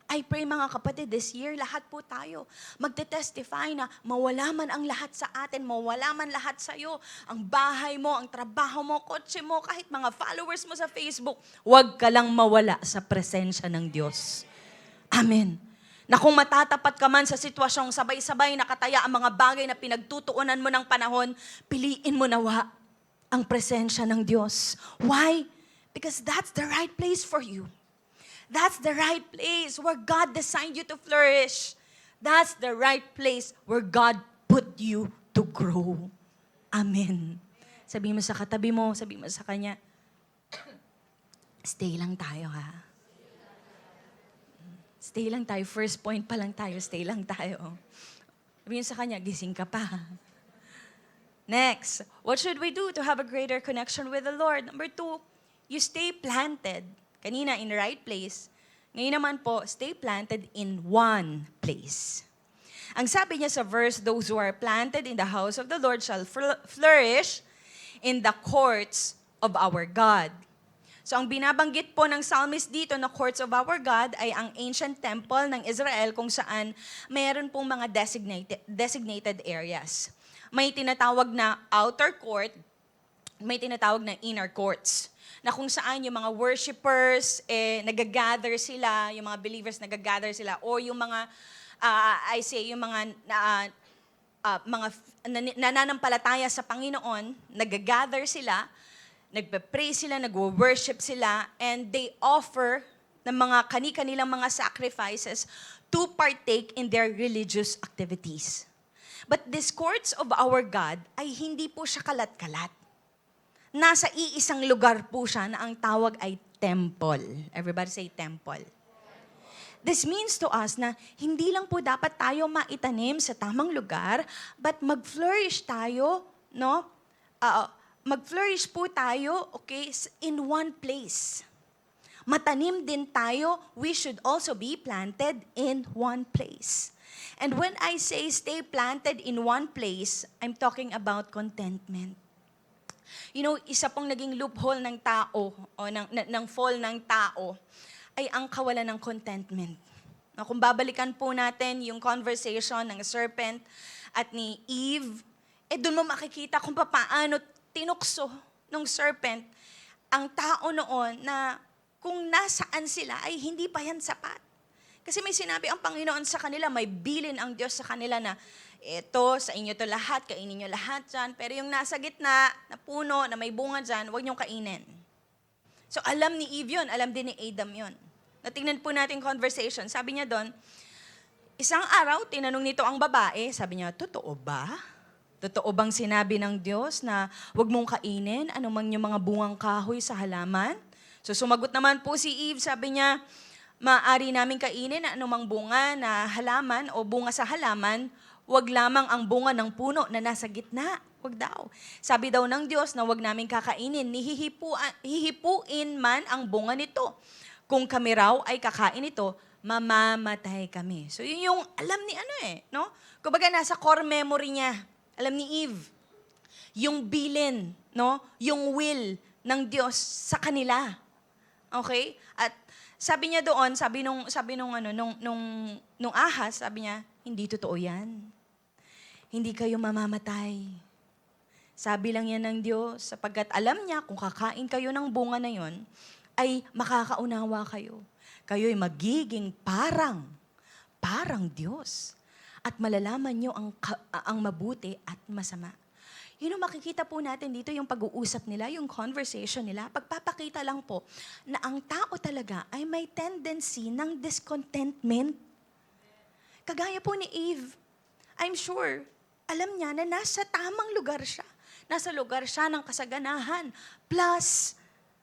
I pray mga kapatid, this year, lahat po tayo magte-testify na mawala man ang lahat sa atin, mawala man lahat sa'yo, ang bahay mo, ang trabaho mo, kotse mo, kahit mga followers mo sa Facebook, huwag ka lang mawala sa presensya ng Diyos. Amen. Na kung matatapat ka man sa sitwasyong sabay-sabay nakataya ang mga bagay na pinagtutuunan mo ng panahon, piliin mo nawa ang presensya ng Diyos. Why? Because that's the right place for you. That's the right place where God designed you to flourish. That's the right place where God put you to grow. Amen. Sabi mo sa katabi mo, sabi mo sa kanya, stay lang tayo ha. Stay lang tayo. First point pa lang tayo, stay lang tayo. Sabi mo sa kanya, gising ka pa. Next, what should we do to have a greater connection with the Lord? Number 2, you stay planted. Kanina, in the right place. Ngayon naman po, stay planted in one place. Ang sabi niya sa verse, those who are planted in the house of the Lord shall flourish in the courts of our God. So ang binabanggit po ng psalmist dito na courts of our God ay ang ancient temple ng Israel kung saan mayroon pong mga designated areas. May tinatawag na outer court, may tinatawag na inner courts, na kung saan yung mga worshipers, nagagather sila, yung mga believers nagagather sila, o yung mga, yung mga nananampalataya sa Panginoon, nagagather sila, nagpe-pray sila, nagwo-worship sila, and they offer ng mga kani-kanilang mga sacrifices to partake in their religious activities. But these courts of our God ay hindi po siya kalat-kalat. Nasa iisang lugar po siya na ang tawag ay temple. Everybody say temple. This means to us na hindi lang po dapat tayo maitanim sa tamang lugar, but mag-flourish tayo, no? Mag-flourish po tayo, okay, in one place. Matanim din tayo, we should also be planted in one place. And when I say stay planted in one place, I'm talking about contentment. You know, isa pong naging loophole ng tao o ng fall ng tao ay ang kawalan ng contentment. Na kung babalikan po natin yung conversation ng serpent at ni Eve, doon mo makikita kung paano tinukso ng serpent ang tao noon na kung nasaan sila ay hindi pa yan sapat. Kasi may sinabi ang Panginoon sa kanila, may bilin ang Diyos sa kanila na eto, sa inyo to lahat, kainin nyo lahat dyan. Pero yung nasa gitna, na puno, na may bunga dyan, huwag nyong kainin. So alam ni Eve yun, alam din ni Adam yun. Natingnan po natin conversation. Sabi niya doon, isang araw, tinanong nito ang babae, sabi niya, totoo ba? Totoo bang sinabi ng Diyos na huwag mong kainin anumang yung mga bungang kahoy sa halaman? So sumagot naman po si Eve, sabi niya, maaari namin kainin anumang bunga na halaman o bunga sa halaman, wag lamang ang bunga ng puno na nasa gitna. Wag daw. Sabi daw ng Diyos na wag namin kakainin, hihipuin man ang bunga nito. Kung kami raw ay kakain ito, mamamatay kami. So yun yung alam ni no? Kumbaga nasa core memory niya, alam ni Eve, yung bilin, no? Yung will ng Diyos sa kanila. Okay? At sabi niya doon, sabi nung ahas, sabi niya, hindi totoo yan. Hindi kayo mamamatay. Sabi lang yan ng Diyos, sapagkat alam niya kung kakain kayo ng bunga na yon, ay makakaunawa kayo. Kayo'y magiging parang Diyos. At malalaman niyo ang mabuti at masama. Yun ang makikita po natin dito, yung pag-uusap nila, yung conversation nila, pagpapakita lang po na ang tao talaga ay may tendency ng discontentment. Kagaya po ni Eve, I'm sure, alam niya na nasa tamang lugar siya. Nasa lugar siya ng kasaganahan. Plus,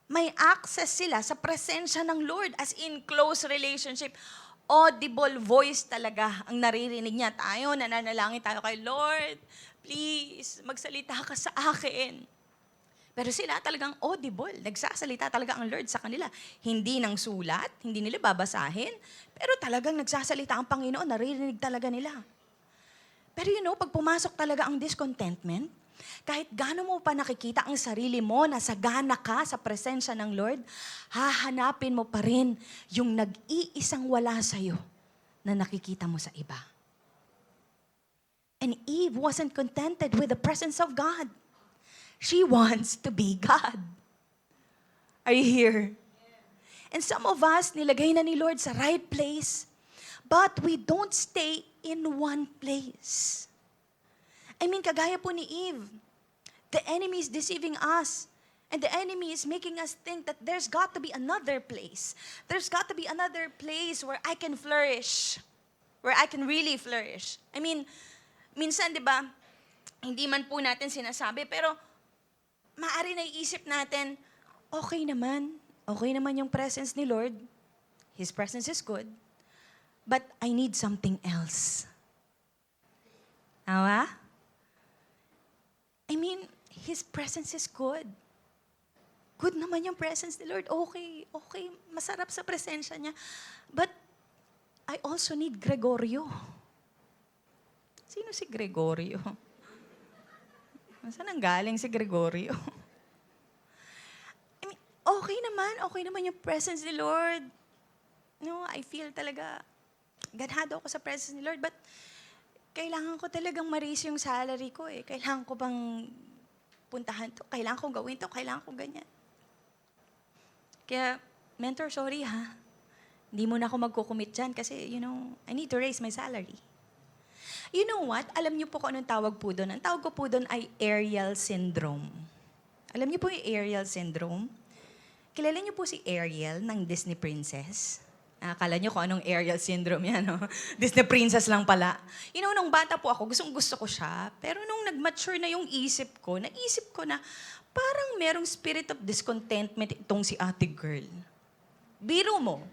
may access sila sa presensya ng Lord as in close relationship. audible voice talaga ang naririnig niya. Tayo, nananalangin tayo kay Lord, please, magsalita ka sa akin. Pero sila talagang audible. Nagsasalita talaga ang Lord sa kanila. Hindi ng sulat, hindi nila babasahin, pero talagang nagsasalita ang Panginoon, naririnig talaga nila. Pero pag pumasok talaga ang discontentment, kahit gaano mo pa nakikita ang sarili mo, nasagana ka sa presensya ng Lord, hahanapin mo pa rin yung nag-iisang wala sa'yo na nakikita mo sa iba. And Eve wasn't contented with the presence of God. She wants to be God. Are you here? And some of us, nilagay na ni Lord sa right place, but we don't stay in one place. I mean, kagaya po ni Eve, the enemy is deceiving us. And the enemy is making us think that there's got to be another place. There's got to be another place where I can flourish. Where I can really flourish. I mean, minsan, di ba, hindi man po natin sinasabi, pero maaari naiisip natin, okay naman yung presence ni Lord. His presence is good. But I need something else. Tama? I mean, His presence is good. Good naman yung presence ni Lord. Okay, masarap sa presensya niya. But I also need Gregorio. Sino si Gregorio? Saan ang galing si Gregorio? I mean, okay naman yung presence ni Lord. I feel talaga, ganado ako sa presence ni Lord, but kailangan ko talagang ma-raise yung salary ko eh. Kailangan ko bang puntahan to? Kailangan kong gawin to? Kailangan ko ganyan. Kaya, mentor, sorry ha. Hindi mo na ako magkukumit dyan kasi, I need to raise my salary. You know what? Alam niyo po kung anong tawag po doon? Ang tawag ko po doon ay Ariel syndrome. Alam niyo po yung Ariel syndrome? Kilala niyo po si Ariel ng Disney Princess? Akala niyo kung anong Ariel syndrome yan, no? Disney princess lang pala. Nung bata po ako, gusto ko siya. Pero nung nag-mature na yung isip ko, naisip ko na parang merong spirit of discontentment itong si ate girl. Biro mo,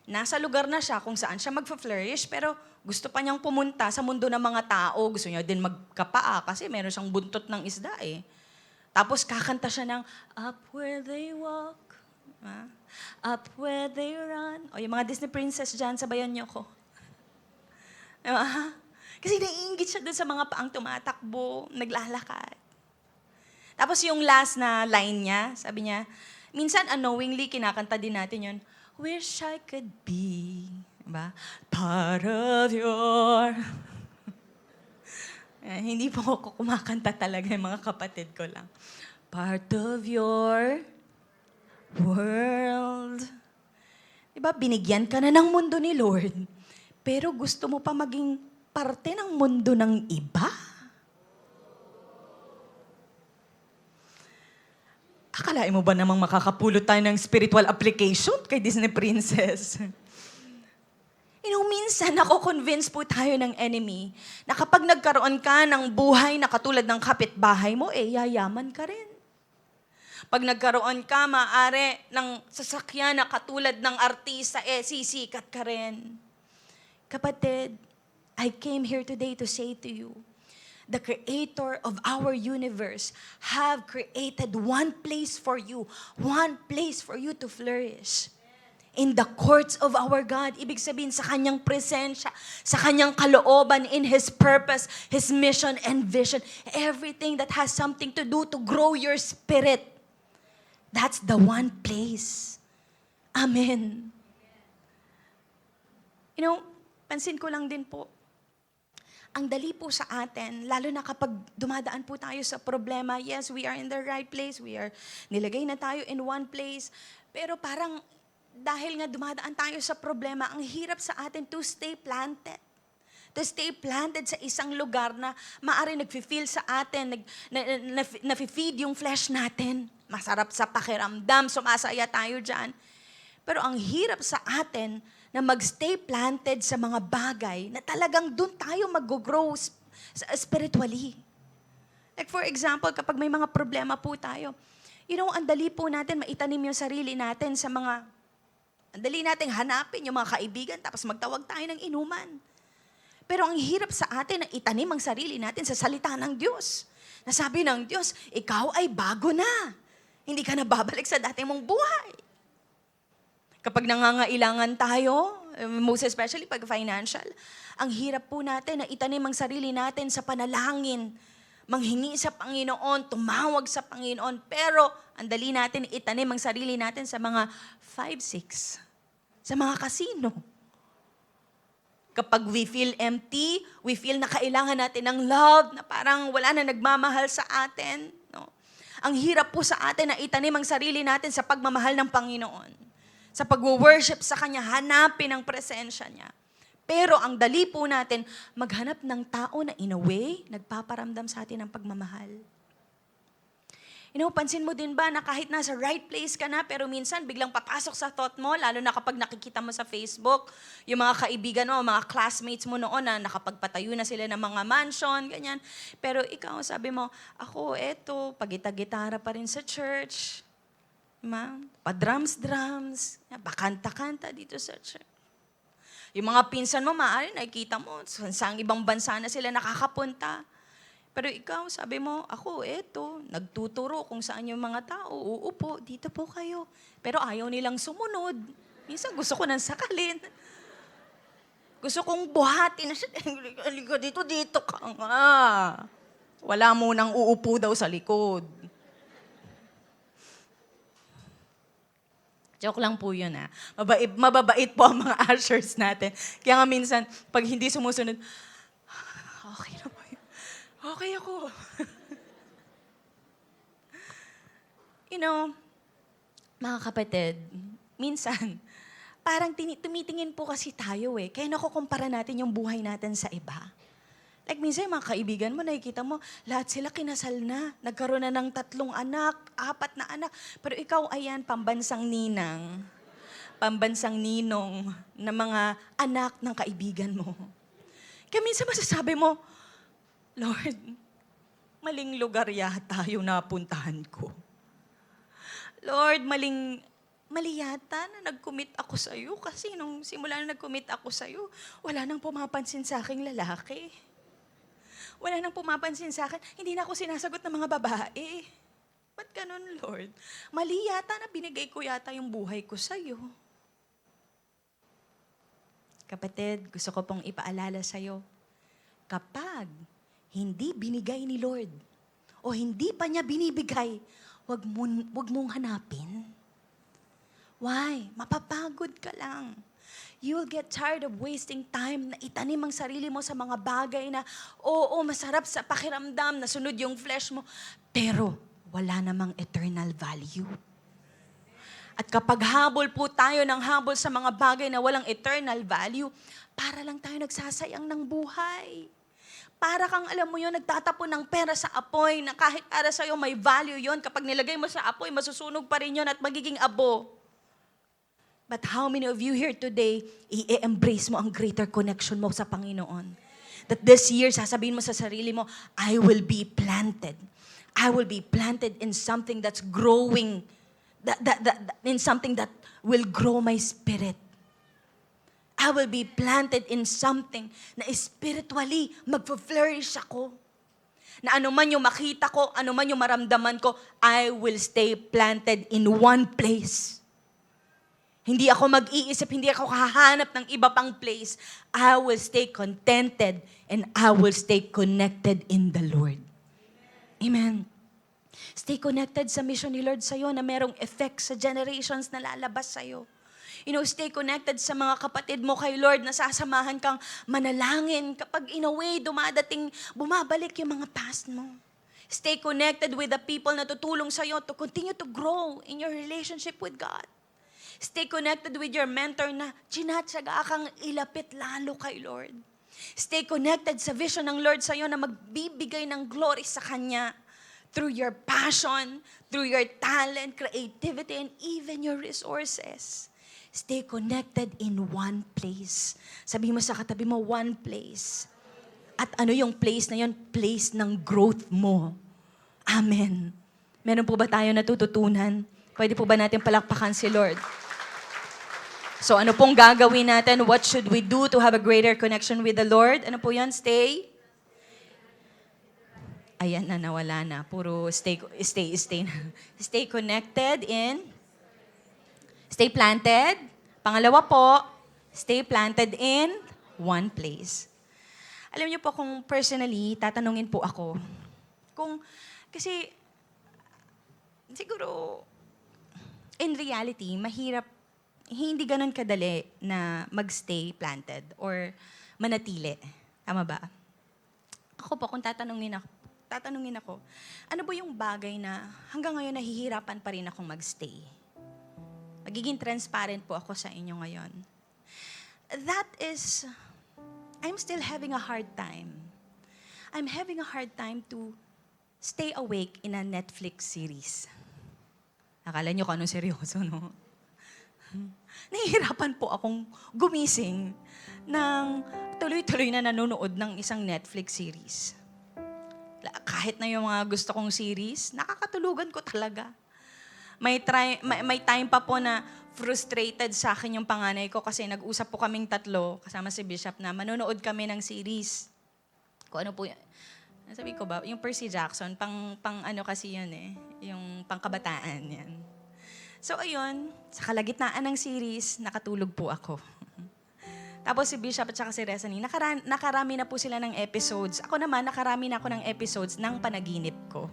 nasa lugar na siya kung saan siya mag-flourish, pero gusto pa niyang pumunta sa mundo ng mga tao. Gusto niya din magkapaa kasi meron siyang buntot ng isda eh. Tapos kakanta siya ng, Up where they walk, up where they run. O yung mga Disney princess dyan, sabayan niyo ko. Diba? Kasi naiingit siya dun sa mga paang tumatakbo, naglalakad. Tapos yung last na line niya, sabi niya, minsan unknowingly kinakanta din natin yun, wish I could be, diba? Part of your... Hindi po ako kumakanta talaga, yung mga kapatid ko lang. Part of your world. Diba, binigyan ka na ng mundo ni Lord, pero gusto mo pa maging parte ng mundo ng iba? Akalain mo ba namang makakapulot tayo ng spiritual application kay Disney Princess? Minsan nako-convince po tayo ng enemy na kapag nagkaroon ka ng buhay na katulad ng kapitbahay mo, yayaman ka rin. Pag nagkaroon ka, maaari ng sasakyan na katulad ng artista, sisikat ka rin. Kapatid, I came here today to say to you, the Creator of our universe have created one place for you to flourish. In the courts of our God, ibig sabihin sa kanyang presensya, sa kanyang kalooban, in His purpose, His mission and vision, everything that has something to do to grow your spirit. That's the one place. Amen. Pansin ko lang din po, ang dali po sa atin, lalo na kapag dumadaan po tayo sa problema, yes, we are in the right place, nilagay na tayo in one place, pero parang dahil nga dumadaan tayo sa problema, ang hirap sa atin to stay planted. To stay planted sa isang lugar na maaari nag-feel sa atin, na-feed yung flesh natin. Masarap sa pakiramdam, sumasaya tayo dyan. Pero ang hirap sa atin na mag-stay planted sa mga bagay na talagang doon tayo mag-grow spiritually. Like for example, kapag may mga problema po tayo, ang dali po natin maitanim yung sarili natin sa mga Ang dali nating hanapin yung mga kaibigan tapos magtawag tayo ng inuman. Pero ang hirap sa atin na itanim ang sarili natin sa salita ng Diyos. Nasabi ng Diyos, ikaw ay bago na. Hindi ka na babalik sa dati mong buhay. Kapag nangangailangan tayo, most especially pag financial, ang hirap po natin na itanim ang sarili natin sa panalangin, manghingi sa Panginoon, tumawag sa Panginoon. Pero ang dali natin itanim ang sarili natin sa mga 5-6, sa mga kasino. Kapag we feel empty, we feel na kailangan natin ng love, na parang wala na nagmamahal sa atin. No? Ang hirap po sa atin na itanim ang sarili natin sa pagmamahal ng Panginoon. Sa pag-worship sa Kanya, hanapin ang presensya Niya. Pero ang dali po natin, maghanap ng tao na in a way, nagpaparamdam sa atin ng pagmamahal. Pansin mo din ba na kahit nasa right place ka na, pero minsan biglang papasok sa thought mo, lalo na kapag nakikita mo sa Facebook, yung mga kaibigan mo, mga classmates mo noon na nakapagpatayo na sila ng mga mansion, ganyan. Pero ikaw, sabi mo, ako, eto, pagita-gitara pa rin sa church. Pa-drums-drums, pakanta-kanta dito sa church. Yung mga pinsan mo, maaari nakikita mo, sa ibang bansa na sila nakakapunta. Pero ikaw, sabi mo, ako, eto, nagtuturo kung saan yung mga tao, uupo, dito po kayo. Pero ayaw nilang sumunod. Minsan gusto ko nang sakalin. Gusto kong buhatin na siya. Halika dito ka nga. Wala mo nang uupo daw sa likod. Joke lang po yun, ah. Mababait po ang mga ushers natin. Kaya nga minsan, pag hindi sumusunod, okay na po yun. Okay ako. Mga kapatid, minsan, parang tumitingin po kasi tayo eh. Kaya nakukumpara natin yung buhay natin sa iba. Like minsan, mga kaibigan mo, nakikita mo, lahat sila kinasal na. Nagkaroon na ng 3 anak, 4 na anak. Pero ikaw, ayan, pambansang ninang, pambansang ninong na mga anak ng kaibigan mo. Kaya minsan masasabi mo, Lord, maling lugar yata yung napuntahan ko. Lord, mali yata na nag-commit ako sa'yo kasi nung simula na nag-commit ako sa'yo, wala nang pumapansin sa aking lalaki. Wala nang pumapansin sa akin, hindi na ako sinasagot ng mga babae. Ba't ganun, Lord? Mali yata na binigay ko yata yung buhay ko sa'yo. Kapatid, gusto ko pong ipaalala sa'yo, kapag hindi binigay ni Lord o hindi pa niya binibigay, wag mong hanapin. Why? Mapapagod ka lang. You'll get tired of wasting time na itanim ang sarili mo sa mga bagay na, oo, masarap sa pakiramdam, nasunod yung flesh mo, pero wala namang eternal value. At kapag habol po tayo ng habol sa mga bagay na walang eternal value, para lang tayo nagsasayang ng buhay. Para kang, alam mo yun, nagtatapon ng pera sa apoy na kahit para sa'yo may value yon, kapag nilagay mo sa apoy, masusunog pa rin yun at magiging abo. But how many of you here today, i-embrace mo ang greater connection mo sa Panginoon? That this year, sasabihin mo sa sarili mo, I will be planted. I will be planted in something that's growing, in something that will grow my spirit. I will be planted in something na spiritually magpo-flourish ako. Na ano man yung makita ko, ano man yung maramdaman ko, I will stay planted in one place. Hindi ako mag-iisip, hindi ako hahanap ng iba pang place. I will stay contented and I will stay connected in the Lord. Amen. Stay connected sa mission ni Lord sa'yo na merong effect sa generations na lalabas sa'yo. Stay connected sa mga kapatid mo kay Lord na sasamahan kang manalangin kapag in a way bumabalik yung mga past mo. Stay connected with the people na tutulong sa'yo to continue to grow in your relationship with God. Stay connected with your mentor na tsinatsaga kang ilapit lalo kay Lord. Stay connected sa vision ng Lord sa'yo na magbibigay ng glory sa Kanya through your passion, through your talent, creativity, and even your resources. Stay connected in one place. Sabihin mo sa katabi mo, one place. At ano yung place na yun? Place ng growth mo. Amen. Meron po ba tayo natututunan? Pwede po ba natin palakpakan si Lord? So ano pong gagawin natin? What should we do to have a greater connection with the Lord? Ano po yan? Stay? Ayan na, nawala na. Puro stay na. Stay connected in? Stay planted. Pangalawa po, stay planted in one place. Alam niyo po, kung personally, tatanungin po ako, kasi siguro, in reality, mahirap, hindi ganun kadali na magstay planted or manatili. Tama ba? Ako po, kung tatanungin ako, ano ba yung bagay na hanggang ngayon nahihirapan pa rin akong magstay? Magiging transparent po ako sa inyo ngayon. That is, I'm still having a hard time. I'm having a hard time to stay awake in a Netflix series. Akala nyo kung anong seryoso, no? Nahihirapan po akong gumising ng tuloy-tuloy na nanonood ng isang Netflix series. Kahit na yung mga gusto kong series, nakakatulugan ko talaga. May time pa po na frustrated sa akin yung panganay ko kasi nag-usap po kaming tatlo kasama si Bishop na manonood kami ng series. Kung ano po yan. Sabi ko ba, yung Percy Jackson, pang ano kasi yun eh, yung pangkabataan yan. So ayun, sa kalagitnaan ng series, nakatulog po ako. Tapos si Bishop at saka si Resany, nakarami na po sila ng episodes. Ako naman, nakarami na ako ng episodes ng panaginip ko.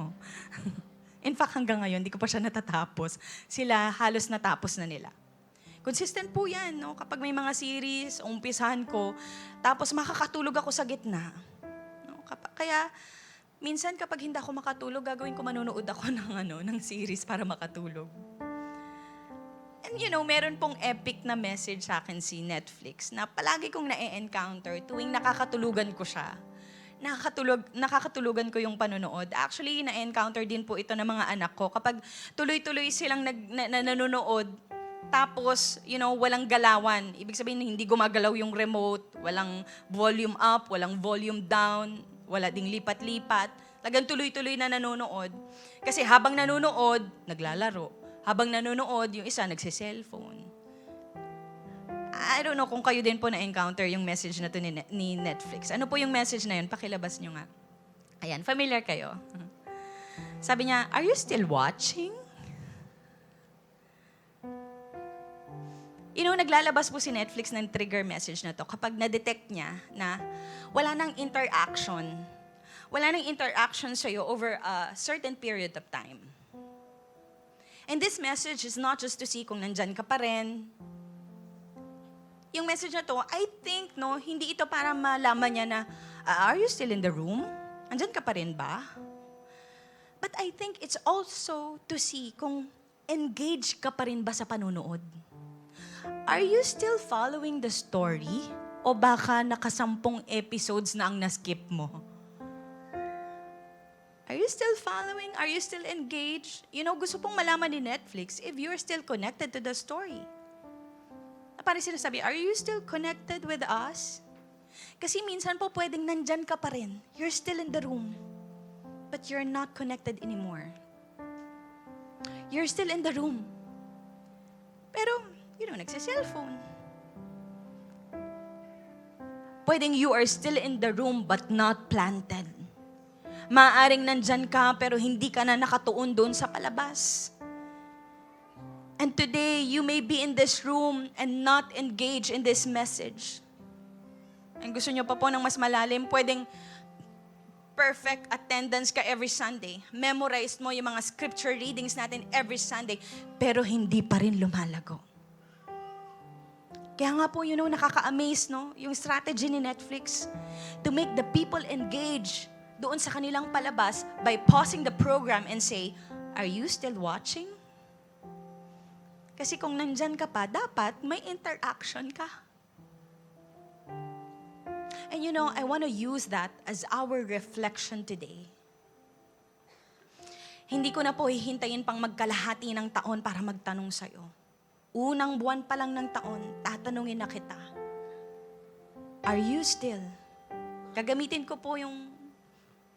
In fact, hanggang ngayon, di ko pa siya natatapos. Sila, halos natapos na nila. Consistent po yan, no? Kapag may mga series, umpisahan ko, tapos makakatulog ako sa gitna. No? Kaya, minsan kapag hindi ako makatulog, gagawin ko manonood ako ng series para makatulog. And you know, meron pong epic na message sa akin si Netflix na palagi kong na-encounter tuwing nakakatulugan ko siya. Nakakatulugan ko yung panonood. Actually, na-encounter din po ito ng mga anak ko. Kapag tuloy-tuloy silang nanonood, tapos, you know, walang galawan. Ibig sabihin, hindi gumagalaw yung remote, walang volume up, walang volume down, wala ding lipat-lipat. Talagang tuloy-tuloy na nanonood. Kasi habang nanonood, naglalaro. Habang nanonood, yung isa nagsi-cellphone. I don't know kung kayo din po na-encounter yung message na to ni Netflix. Ano po yung message na yun? Pakilabas nyo nga. Ayan, familiar kayo. Sabi niya, are you still watching? You know, naglalabas po si Netflix ng trigger message na to kapag na-detect niya na wala nang interaction. Wala nang interaction sa'yo over a certain period of time. And this message is not just to see kung nandyan ka pa rin. Yung message na to, I think, no, hindi ito para malaman niya na, are you still in the room? Andyan ka pa rin ba? But I think it's also to see kung engaged ka pa rin ba sa panunood. Are you still following the story? O baka nakasampung episodes na ang naskip mo? Are you still following? Are you still engaged? You know, gusto pong malaman ni Netflix if you're still connected to the story. Parang sinasabi, are you still connected with us? Kasi minsan po pwedeng nandyan ka pa rin. You're still in the room. But you're not connected anymore. You're still in the room. Pero, you know, nagsi-cellphone. Pwedeng you are still in the room but not planted. Maaring nandyan ka pero hindi ka na nakatuon doon sa palabas. And today, you may be in this room and not engage in this message. And gusto nyo pa po ng mas malalim, pwedeng perfect attendance ka every Sunday. Memorize mo yung mga scripture readings natin every Sunday, pero hindi pa rin lumalago. Kaya nga po, you know, nakaka-amaze, no? Yung strategy ni Netflix to make the people engage doon sa kanilang palabas by pausing the program and say, are you still watching? Kasi kung nandyan ka pa, dapat may interaction ka. And you know, I want to use that as our reflection today. Hindi ko na po hihintayin pang magkalahati ng taon para magtanong sa'yo. Unang buwan pa lang ng taon, tatanungin na kita. Are you still? Gagamitin ko po yung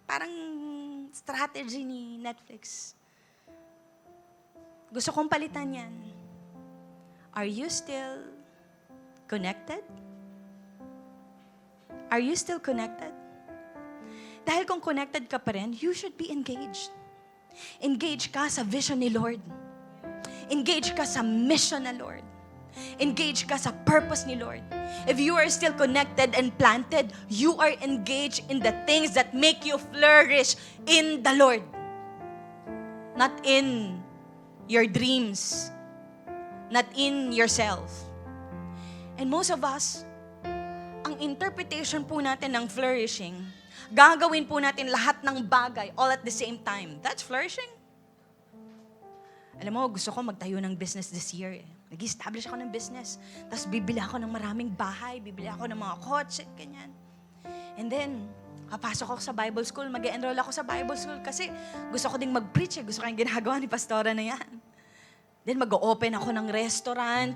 parang strategy ni Netflix. Gusto kong palitan yan. Are you still connected? Are you still connected? Dahil kung connected ka pa rin, you should be engaged. Engage ka sa vision ni Lord. Engage ka sa mission na Lord. Engage ka sa purpose ni Lord. If you are still connected and planted, you are engaged in the things that make you flourish in the Lord. Not in your dreams. Not in yourself. And most of us, ang interpretation po natin ng flourishing, gagawin po natin lahat ng bagay all at the same time. That's flourishing. Alam mo, gusto ko magtayo ng business this year. Nag-establish ako ng business. Tapos bibili ako ng maraming bahay, bibili ako ng mga kotse, ganyan. And then, kapasok ako sa Bible school, mag-enroll ako sa Bible school kasi gusto ko ding mag-preach. Gusto ko yung ginagawa ni Pastora na yan. Then mag-open ako ng restaurant.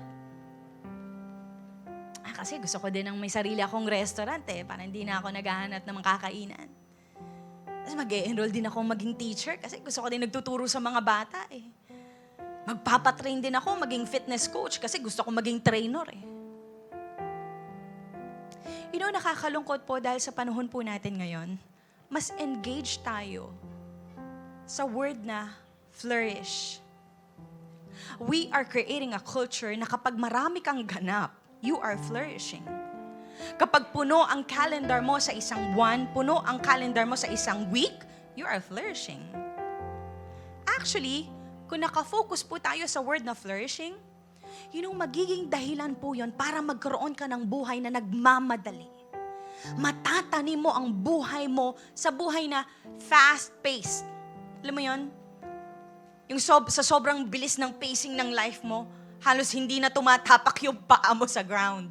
Kasi gusto ko din ng may sarili akong restaurant para hindi na ako naghahanap ng mga kakainan. Tapos mag-enroll din ako maging teacher kasi gusto ko din nagtuturo sa mga bata Magpapatrain din ako maging fitness coach kasi gusto ko maging trainer You know, nakakalungkot po dahil sa panahon po natin ngayon, mas engage tayo sa word na flourish. We are creating a culture na kapag marami kang ganap, you are flourishing. Kapag puno ang calendar mo sa isang buwan, puno ang calendar mo sa isang week, you are flourishing. Actually, kung nakafocus po tayo sa word na flourishing, magiging dahilan po yon para magkaroon ka ng buhay na nagmamadali. Matatanim mo ang buhay mo sa buhay na fast-paced. Alam mo yon? Yung sa sobrang bilis ng pacing ng life mo, halos hindi na tumatapak yung paa mo sa ground.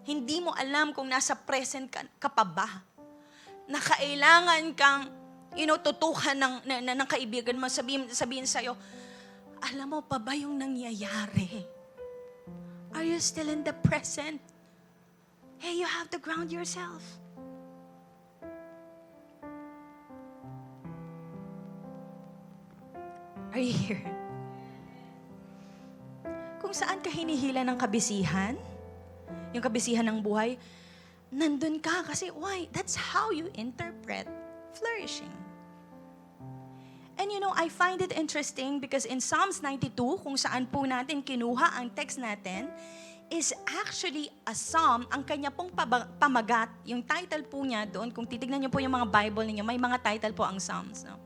Hindi mo alam kung nasa present ka pa ba. Na kailangan kang tutukan ng kaibigan mo, sabihin sa'yo, alam mo pa ba yung nangyayari? Are you still in the present? Hey, you have to ground yourself. Are you here? Kung saan ka hinihila ng kabisihan, yung kabisihan ng buhay, nandun ka kasi why? That's how you interpret flourishing. And I find it interesting because in Psalms 92, kung saan po natin kinuha ang text natin, is actually a psalm, ang kanya pong pamagat, yung title po niya doon, kung titignan niyo po yung mga Bible ninyo, may mga title po ang Psalms. No?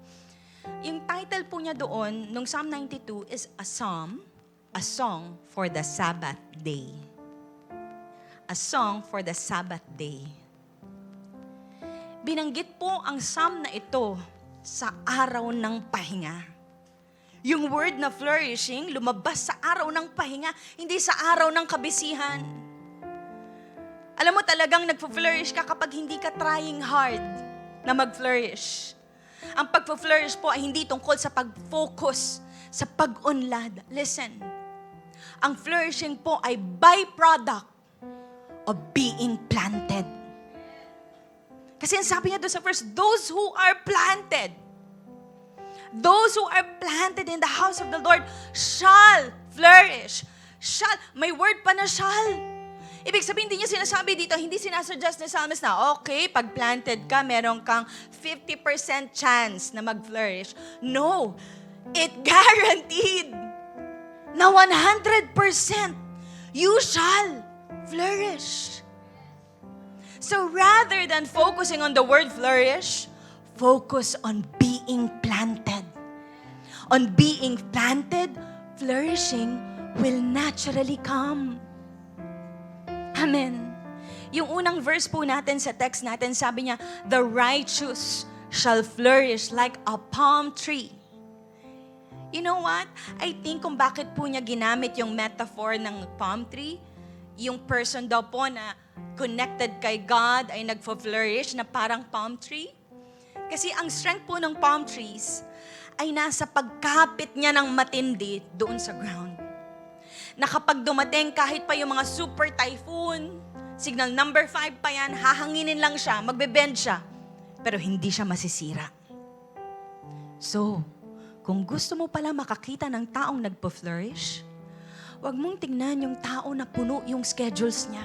Yung title po niya doon, nung Psalm 92, is a psalm, a song for the Sabbath day. A song for the Sabbath day. Binanggit po ang psalm na ito sa araw ng pahinga. Yung word na flourishing, lumabas sa araw ng pahinga, hindi sa araw ng kabisihan. Alam mo talagang nagpo-flourish ka kapag hindi ka trying hard na mag-flourish. Ang pag-flourish po ay hindi tungkol sa pag-focus, sa pag-unlad. Listen, ang flourishing po ay byproduct of being planted. Kasi sabi niya doon sa verse, those who are planted in the house of the Lord shall flourish. Shall. May word pa na shall. Ibig sabihin, hindi niya sinasabi dito, hindi sinasuggest ni Psalmist na, okay, pag planted ka, meron kang 50% chance na mag-flourish. No. It guaranteed na 100% you shall flourish. So rather than focusing on the word flourish, focus on being planted. On being planted, flourishing will naturally come. Amen. Yung unang verse po natin sa text natin, sabi niya, the righteous shall flourish like a palm tree. You know what? I think kung bakit po niya ginamit yung metaphor ng palm tree, yung person daw po na connected kay God ay nagfo-flourish na parang palm tree. Kasi ang strength po ng palm trees ay nasa pagkapit niya ng matindi doon sa ground. Na kapag dumating kahit pa yung mga super typhoon, signal number 5 pa yan, hahanginin lang siya, magbe-bend siya, pero hindi siya masisira. So, kung gusto mo pala makakita ng taong nagpo-flourish, Huwag mong tingnan yung tao na puno yung schedules niya.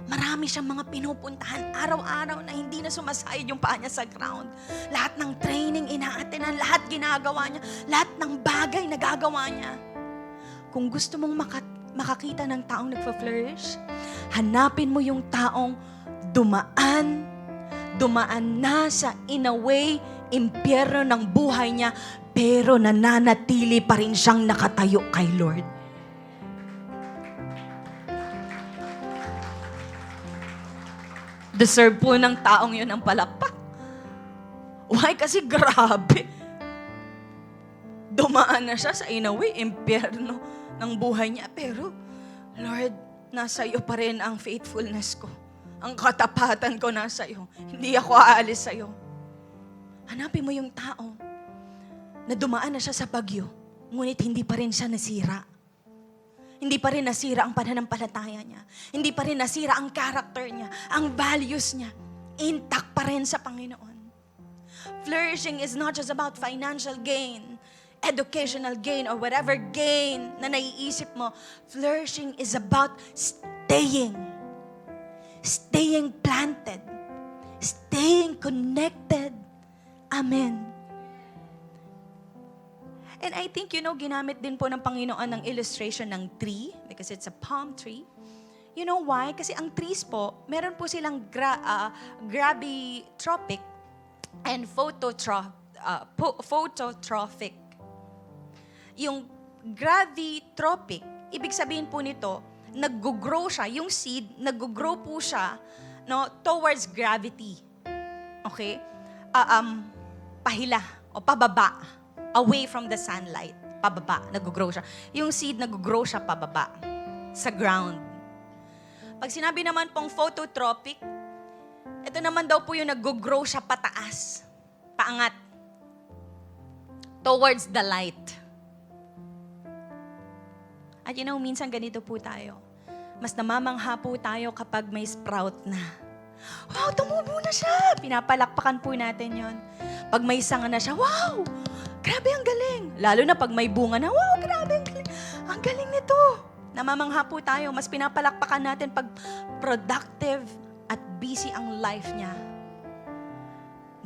Marami siyang mga pinupuntahan araw-araw na hindi na sumasayod yung paa niya sa ground. Lahat ng training inaatinan, lahat ginagawa niya, lahat ng bagay nagagawa niya. Kung gusto mong makakita ng taong nagfa-flourish, hanapin mo yung taong dumaan na sa in a way, impyerno ng buhay niya, pero nananatili pa rin siyang nakatayo kay Lord. Deserve po ng taong yun ang palakpak. Why? Kasi grabe. Dumaan na siya sa in a way, impyerno ng buhay niya. Pero, Lord, nasa iyo pa rin ang faithfulness ko. Ang katapatan ko nasa iyo. Hindi ako aalis sa iyo. Hanapin mo yung tao na dumaan na siya sa bagyo, ngunit hindi pa rin siya nasira. Hindi pa rin nasira ang pananampalataya niya. Hindi pa rin nasira ang character niya, ang values niya. Intact pa rin sa Panginoon. Flourishing is not just about financial gain, educational gain, or whatever gain na naiisip mo. Flourishing is about staying planted, staying connected. Amen. And I think, ginamit din po ng Panginoon ng illustration ng tree because it's a palm tree. You know why? Kasi ang trees po, meron po silang gravitropic and phototrophic. Yung gravitropic, ibig sabihin po nito, nag-grow siya, yung seed, nag-grow po siya towards gravity. Okay? Pahila o pababa. Away from the sunlight. Pababa, nag-grow siya. Yung seed, nag-grow siya pababa. Sa ground. Pag sinabi naman pong phototropic, ito naman daw po yung nag-grow siya pataas. Paangat. Towards the light. At minsan ganito po tayo. Mas namamangha po tayo kapag may sprout na. Wow, tumubo na siya! Pinapalakpakan po natin yon. Pag may sanga na siya, wow! Grabe, ang galing. Lalo na pag may bunga na, wow, grabe, ang galing. Ang galing nito. Namamangha po tayo. Mas pinapalakpakan natin pag productive at busy ang life niya.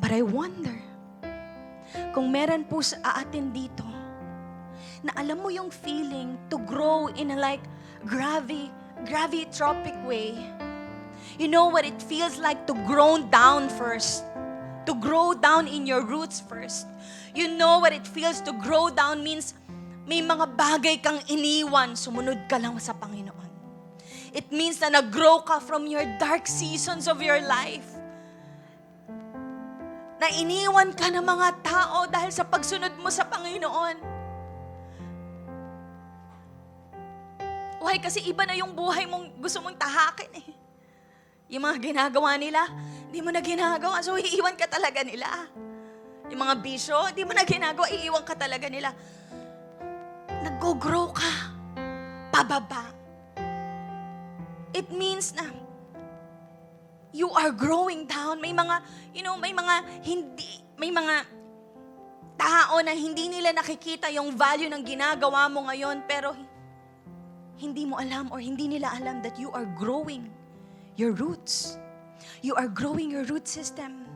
But I wonder, kung meron po sa atin dito, na alam mo yung feeling to grow in a like gravitropic way. You know what it feels like to grow down first. To grow down in your roots first. You know what it feels to grow down means may mga bagay kang iniwan, sumunod ka lang sa Panginoon. It means na nag-grow ka from your dark seasons of your life. Na iniwan ka ng mga tao dahil sa pagsunod mo sa Panginoon. Why? Kasi iba na yung buhay mong gusto mong tahakin eh. Yung mga ginagawa nila, hindi mo na ginagawa, so iiwan ka talaga nila. Yung mga bisyo, hindi mo na ginagawa, iiwan ka talaga nila. Nag-grow ka, pababa. It means na you are growing down. May mga, may mga tao na hindi nila nakikita yung value ng ginagawa mo ngayon, pero hindi mo alam or hindi nila alam that you are growing your roots. You are growing your root system.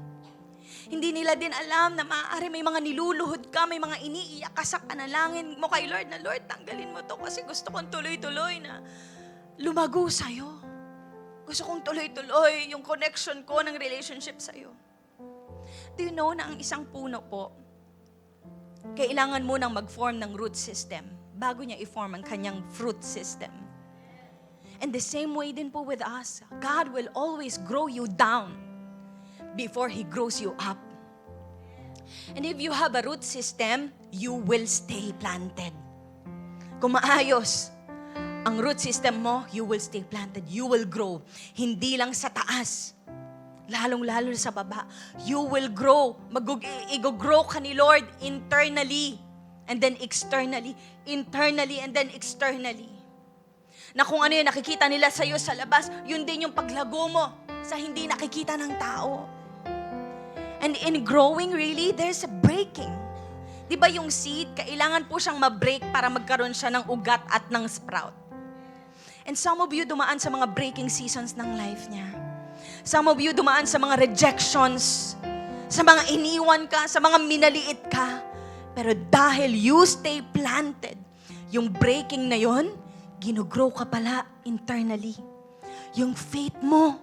Hindi nila din alam na maaari may mga niluluhod ka, may mga iniiyak ka sa panalangin mo kay Lord na, Lord, tanggalin mo to kasi gusto kong tuloy-tuloy na lumago sa'yo. Gusto kong tuloy-tuloy yung connection ko ng relationship sa'yo. Do you know na ang isang puno po, kailangan mo nang mag-form ng root system bago niya i-form ang kanyang fruit system. And the same way din po with us, God will always grow you down before He grows you up. And if you have a root system, you will stay planted. Kung maayos ang root system mo, you will stay planted. You will grow. Hindi lang sa taas, lalong-lalo sa baba. You will grow. Mag-grow ka ni Lord internally and then externally. Internally and then externally. Na kung ano yung nakikita nila sa'yo sa labas, yun din yung paglago mo sa hindi nakikita ng tao. And in growing, really, there's a breaking. Di ba yung seed, kailangan po siyang ma-break para magkaroon siya ng ugat at ng sprout. And some of you dumaan sa mga breaking seasons ng life niya. Some of you dumaan sa mga rejections, sa mga iniwan ka, sa mga minaliit ka. Pero dahil you stay planted, yung breaking na yon, ginugrow ka pala internally. Yung faith mo,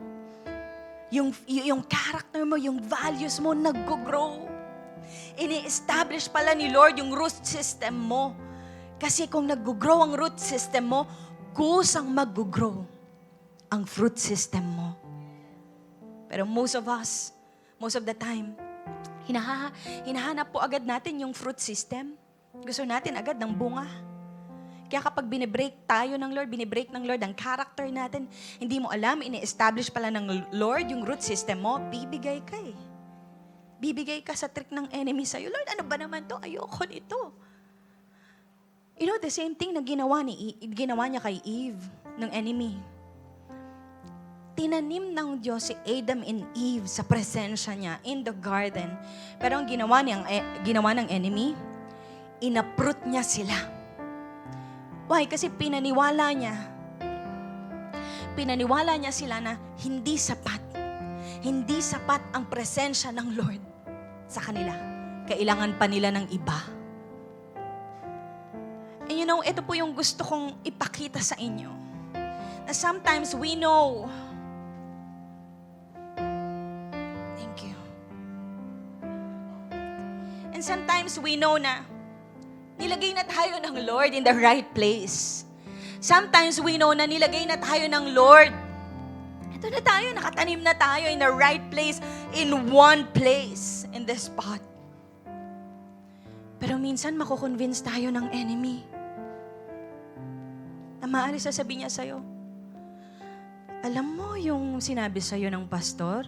yung character mo, yung values mo, nag-grow. Ini-establish pala ni Lord yung root system mo. Kasi kung nag-grow ang root system mo, kusang mag-grow ang fruit system mo. Pero most of us, most of the time, hinahanap po agad natin yung fruit system. Gusto natin agad ng bunga. Kaya kapag binibreak tayo ng Lord, binibreak ng Lord ang character natin, hindi mo alam, ini-establish pala ng Lord yung root system mo, bibigay ka eh. Bibigay ka sa trick ng enemy sa'yo. Lord, ano ba naman to? Ayoko nito. You know, the same thing na ginawa niya kay Eve, ng enemy. Tinanim ng Diyos si Adam and Eve sa presensya niya in the garden. Pero ang ginawa ng enemy, inaprut niya sila. Why? Kasi pinaniwala niya sila na hindi sapat ang presensya ng Lord sa kanila. Kailangan pa nila ng iba. And you know, ito po yung gusto kong ipakita sa inyo. Na sometimes we know. Thank you. And sometimes we know na nilagay na tayo ng Lord in the right place. Sometimes we know na nilagay na tayo ng Lord. Ito na tayo, nakatanim na tayo in the right place, in one place, in this spot. Pero minsan makukonvince tayo ng enemy. Na maaari sasabihin niya sa'yo, alam mo yung sinabi sa'yo ng pastor?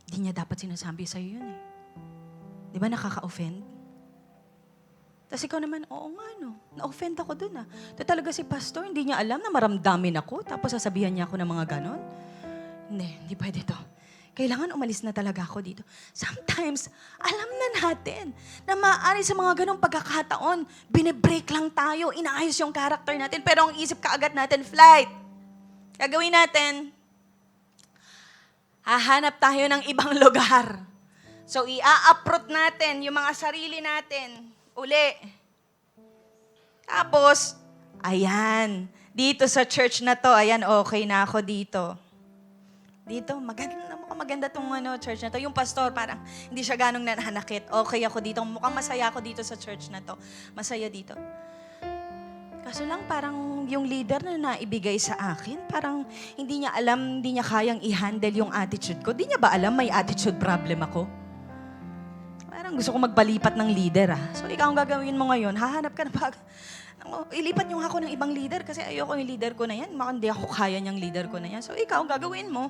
Di niya dapat sinasabi sa'yo yun eh. Di ba nakaka-offend? Tapos ikaw naman, oo nga no, na-offend ako dun ah. Ito talaga si pastor, hindi niya alam na maramdamin ako, tapos sasabihan niya ako ng mga ganon. Hindi pwede to. Kailangan umalis na talaga ako dito. Sometimes, alam na natin na maaari sa mga ganong pagkakataon, binibreak lang tayo, inaayos yung character natin, pero ang isip kaagad natin, flight. Gagawin natin, hahanap tayo ng ibang lugar. So, ia-uproot natin yung mga sarili natin. Uli. Tapos, ayan, dito sa church na to, ayan, okay na ako dito. Dito, maganda tong church na to. Yung pastor, parang hindi siya ganong nananakit. Okay ako dito. Mukhang masaya ako dito sa church na to. Masaya dito. Kaso lang, parang yung leader na naibigay sa akin, parang hindi niya alam, hindi niya kayang i-handle yung attitude ko. Di niya ba alam may attitude problem ako? Parang gusto ko magpalipat ng leader ah. So ikaw ang gagawin mo ngayon, hahanap ka na ilipat niyo ako ng ibang leader kasi ayoko yung leader ko na yan. Hindi ako kaya niyang leader ko na yan. So ikaw ang gagawin mo,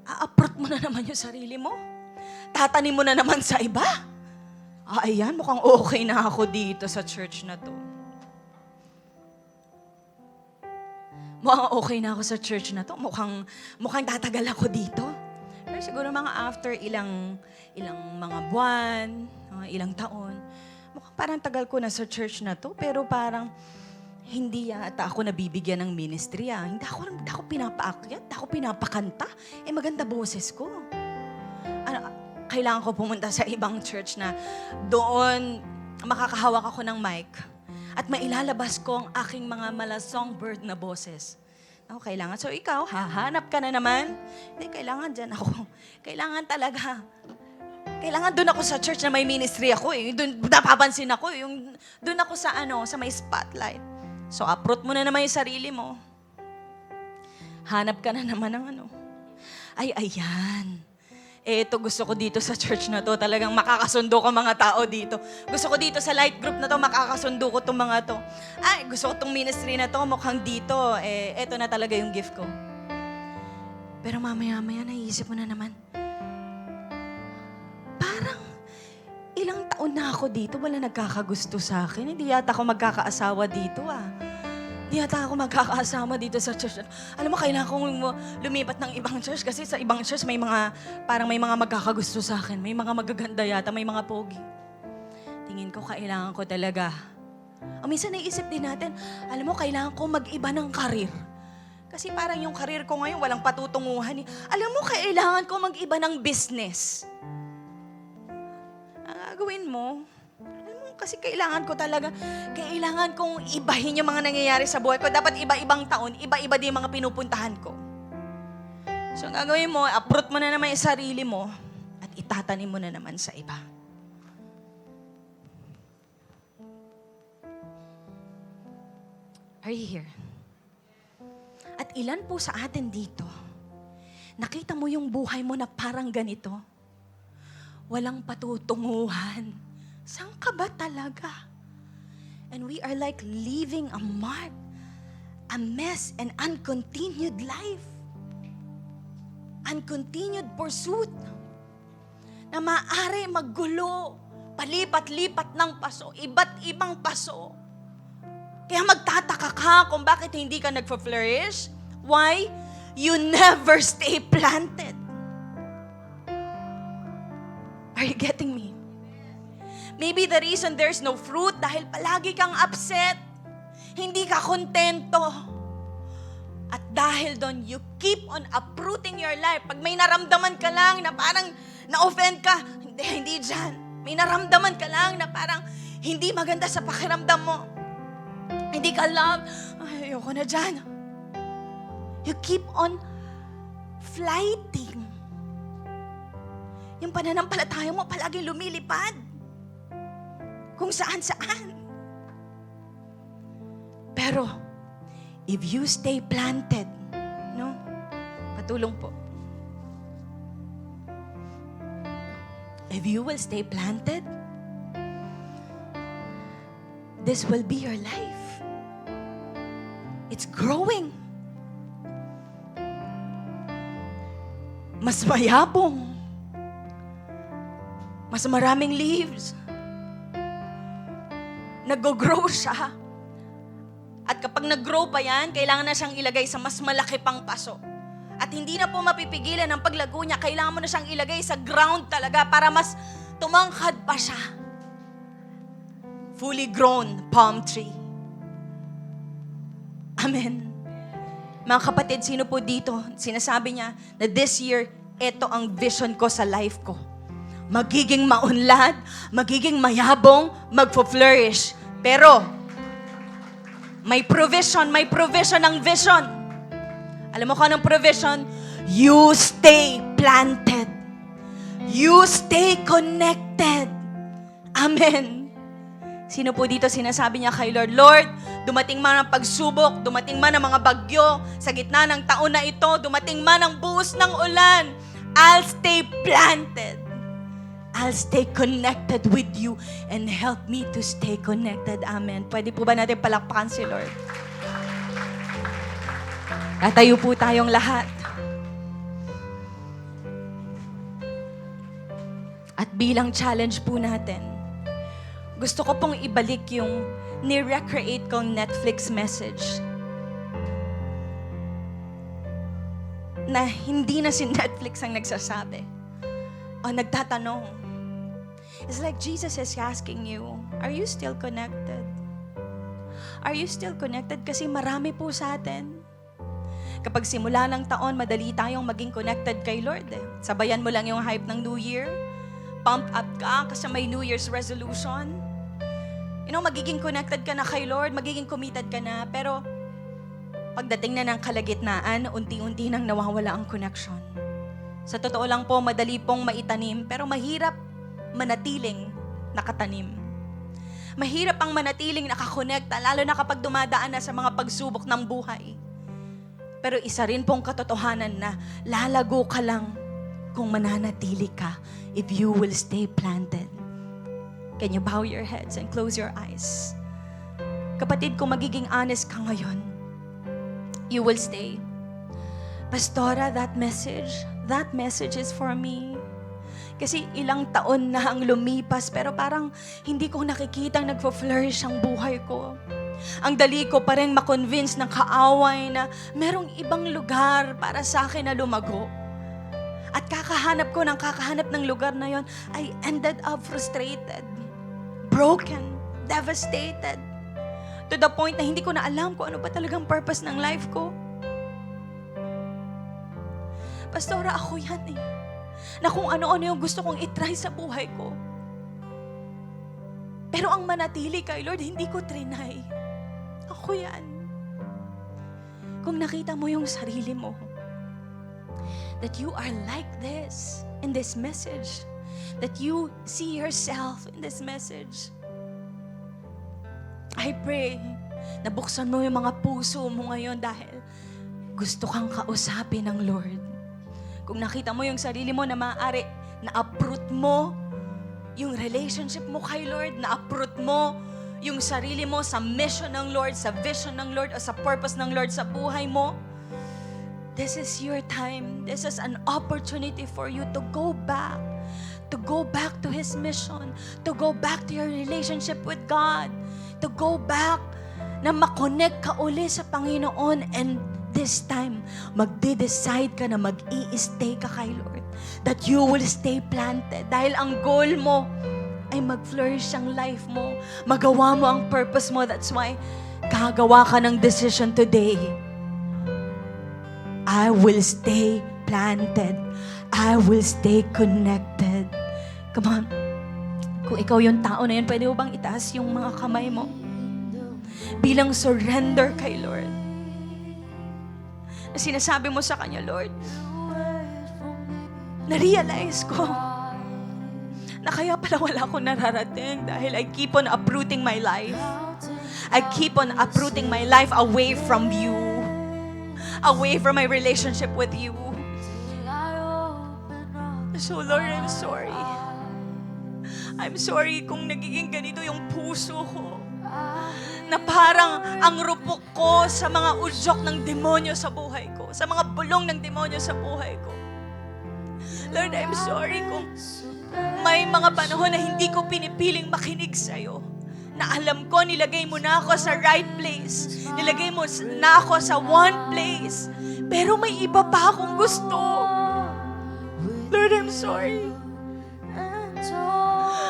a-uproot mo na naman yung sarili mo. Tatanim mo na naman sa iba. Ayan, mukhang okay na ako dito sa church na to. Mukhang okay na ako sa church na to. Mukhang tatagal ako dito. Pero siguro mga after ilang mga buwan, ilang taon, mukhang parang tagal ko na sa church na to, pero parang hindi yata ako nabibigyan ng ministry. Hindi ako pinapaakyat, hindi ako pinapakanta. Maganda boses ko. Kailangan ko pumunta sa ibang church na doon makakahawak ako ng mic at mailalabas ko ang aking mga songbird na boses. Kailangan. So ikaw, hahanap ka na naman. Hindi, kailangan dyan ako. Kailangan doon ako sa church na may ministry ako eh. Doon napapansin ako eh. Doon ako sa may spotlight. So uproot mo na naman yung sarili mo. Hanap ka na naman ng ayan. Ito gusto ko dito sa church na to. Talagang makakasundo ko mga tao dito. Gusto ko dito sa light group na to, makakasundo ko itong mga to. Gusto ko itong ministry na to, mukhang dito. Ito na talaga yung gift ko. Pero mamaya-maya, naisip mo na naman, parang ilang taon na ako dito, wala nagkakagusto sa akin. Hindi yata ako magkakaasawa dito Hindi yata ako magkakasama dito sa church. Alam mo, kailangan kong lumipat ng ibang church kasi sa ibang church may mga magkakagusto sa akin. May mga magaganda yata, may mga pogi. tingin ko kailangan ko talaga. O minsan naisip din natin, alam mo, kailangan ko mag-iba ng karir. Kasi parang yung karir ko ngayon, walang patutunguhan. Alam mo, kailangan ko mag-iba ng business. Ang gagawin mo, alam mo, kasi kailangan kong ibahin yung mga nangyayari sa buhay ko. Dapat iba-ibang taon, iba-iba din yung mga pinupuntahan ko. So ang gagawin mo, uproot mo na naman yung sarili mo at itatanim mo na naman sa iba. Are you here? At ilan po sa atin dito, nakita mo yung buhay mo na parang ganito? Walang patutunguhan. Saan ka ba talaga? And we are like leaving a mark, a mess, and uncontinued life. Uncontinued pursuit. Na maaari maggulo, palipat-lipat ng paso, iba't ibang paso. Kaya magtataka ka kung bakit hindi ka nagpa-flourish. Why? You never stay planted. Are you getting me? Maybe the reason there's no fruit dahil palagi kang upset. Hindi ka kontento. At dahil doon, you keep on uprooting your life. Pag may naramdaman ka lang na parang na-offend ka, hindi dyan. May naramdaman ka lang na parang hindi maganda sa pakiramdam mo. Hindi ka love. Ay, ayoko na dyan. You keep on flighting. Yung pananampalataya mo palagi lumilipad. Kung saan-saan. Pero, if you stay planted, no? Patulong po. If you will stay planted, this will be your life. It's growing. Mas mayabong. Mas maraming leaves. Nag-grow siya. At kapag nag-grow pa yan, kailangan na siyang ilagay sa mas malaki pang paso. At hindi na po mapipigilan ang paglago niya. Kailangan mo na siyang ilagay sa ground talaga para mas tumangkad pa siya. Fully grown palm tree. Amen. Mga kapatid, sino po dito? Sinasabi niya na this year, ito ang vision ko sa life ko. Magiging maunlad, magiging mayabong, magpo-flourish. Pero, may provision ang vision. Alam mo kung anong provision? You stay planted. You stay connected. Amen. Sino po dito sinasabi niya kay Lord, Lord, dumating man ang pagsubok, dumating man ang mga bagyo, sa gitna ng taon na ito, dumating man ang buhos ng ulan, I'll stay planted. I'll stay connected with you and help me to stay connected. Amen. Pwede po ba natin palakpakan si Lord? Tatayo po tayong lahat. At bilang challenge po natin, gusto ko pong ibalik yung ni-recreate kong Netflix message na hindi na si Netflix ang nagsasabi o nagtatanong. It's like Jesus is asking you, are you still connected? Are you still connected? Kasi marami po sa atin. Kapag simula ng taon, madali tayong maging connected kay Lord. Sabayan mo lang yung hype ng New Year. Pump up ka kasi may New Year's resolution. You know, magiging connected ka na kay Lord, magiging committed ka na, pero pagdating na ng kalagitnaan, unti-unti nang nawawala ang connection. Sa totoo lang po, madali pong maitanim, pero mahirap manatiling nakatanim. Mahirap ang manatiling nakakonekta, lalo na kapag dumadaan na sa mga pagsubok ng buhay. Pero isa rin pong katotohanan na lalago ka lang kung mananatili ka if you will stay planted. Can you bow your heads and close your eyes? Kapatid, kung magiging honest ka ngayon, you will stay. Pastora, that message is for me. Kasi ilang taon na ang lumipas, pero parang hindi ko nakikitang nagpo-flourish ang buhay ko. Ang dali ko pa rin makonvince ng kaaway na merong ibang lugar para sa akin na lumago. At kakahanap ng lugar na yon, I ended up frustrated, broken, devastated, to the point na hindi ko na alam kung ano ba talagang purpose ng life ko. Pastora, ako yan eh. Na kung ano-ano yung gusto kong itry sa buhay ko. Pero ang manatili kay Lord, hindi ko trinay. Ako yan. Kung nakita mo yung sarili mo, that you are like this in this message, that you see yourself in this message, I pray na buksan mo yung mga puso mo ngayon dahil gusto kang kausapin ng Lord. Kung nakita mo yung sarili mo na maaari, na-uproot mo yung relationship mo kay Lord, na-uproot mo yung sarili mo sa mission ng Lord, sa vision ng Lord, o sa purpose ng Lord sa buhay mo, this is your time. This is an opportunity for you to go back to His mission, to go back to your relationship with God, to go back na makonect ka uli sa Panginoon, and this time, magde-decide ka na mag-i-stay ka kay Lord. That you will stay planted. Dahil ang goal mo ay mag-flourish ang life mo. Magawa mo ang purpose mo. That's why, gagawa ka ng decision today. I will stay planted. I will stay connected. Come on. Kung ikaw yung tao na yun, pwede mo bang itaas yung mga kamay mo? Bilang surrender kay Lord. Na sinasabi mo sa Kanya, Lord, na-realize ko na kaya pala wala akong nararating dahil I keep on uprooting my life. I keep on uprooting my life away from you. Away from my relationship with you. So Lord, I'm sorry. I'm sorry kung nagiging ganito yung puso ko. Na parang ang rupok ko sa mga udyok ng demonyo sa buhay ko. Sa mga bulong ng demonyo sa buhay ko. Lord, I'm sorry kung may mga panahon na hindi ko pinipiling makinig sa'yo. Na alam ko, nilagay mo na ako sa right place. Nilagay mo na ako sa one place. Pero may iba pa akong gusto. Lord, I'm sorry.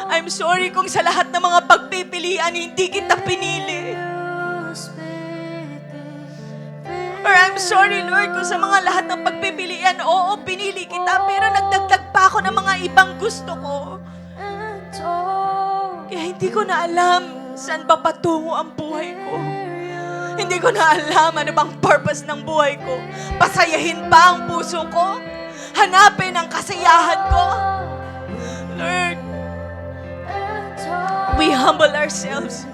I'm sorry kung sa lahat ng mga pagpipilian, hindi kita pinili. Or I'm sorry, Lord, kung sa mga lahat ng pagpipilian, oo, pinili kita, pero nagdagdag pa ako ng mga ibang gusto ko. Kaya hindi ko na alam saan ba patungo ang buhay ko. Hindi ko na alam ano bang purpose ng buhay ko. Pasayahin ba ang puso ko? Hanapin ang kasiyahan ko? Lord, we humble ourselves.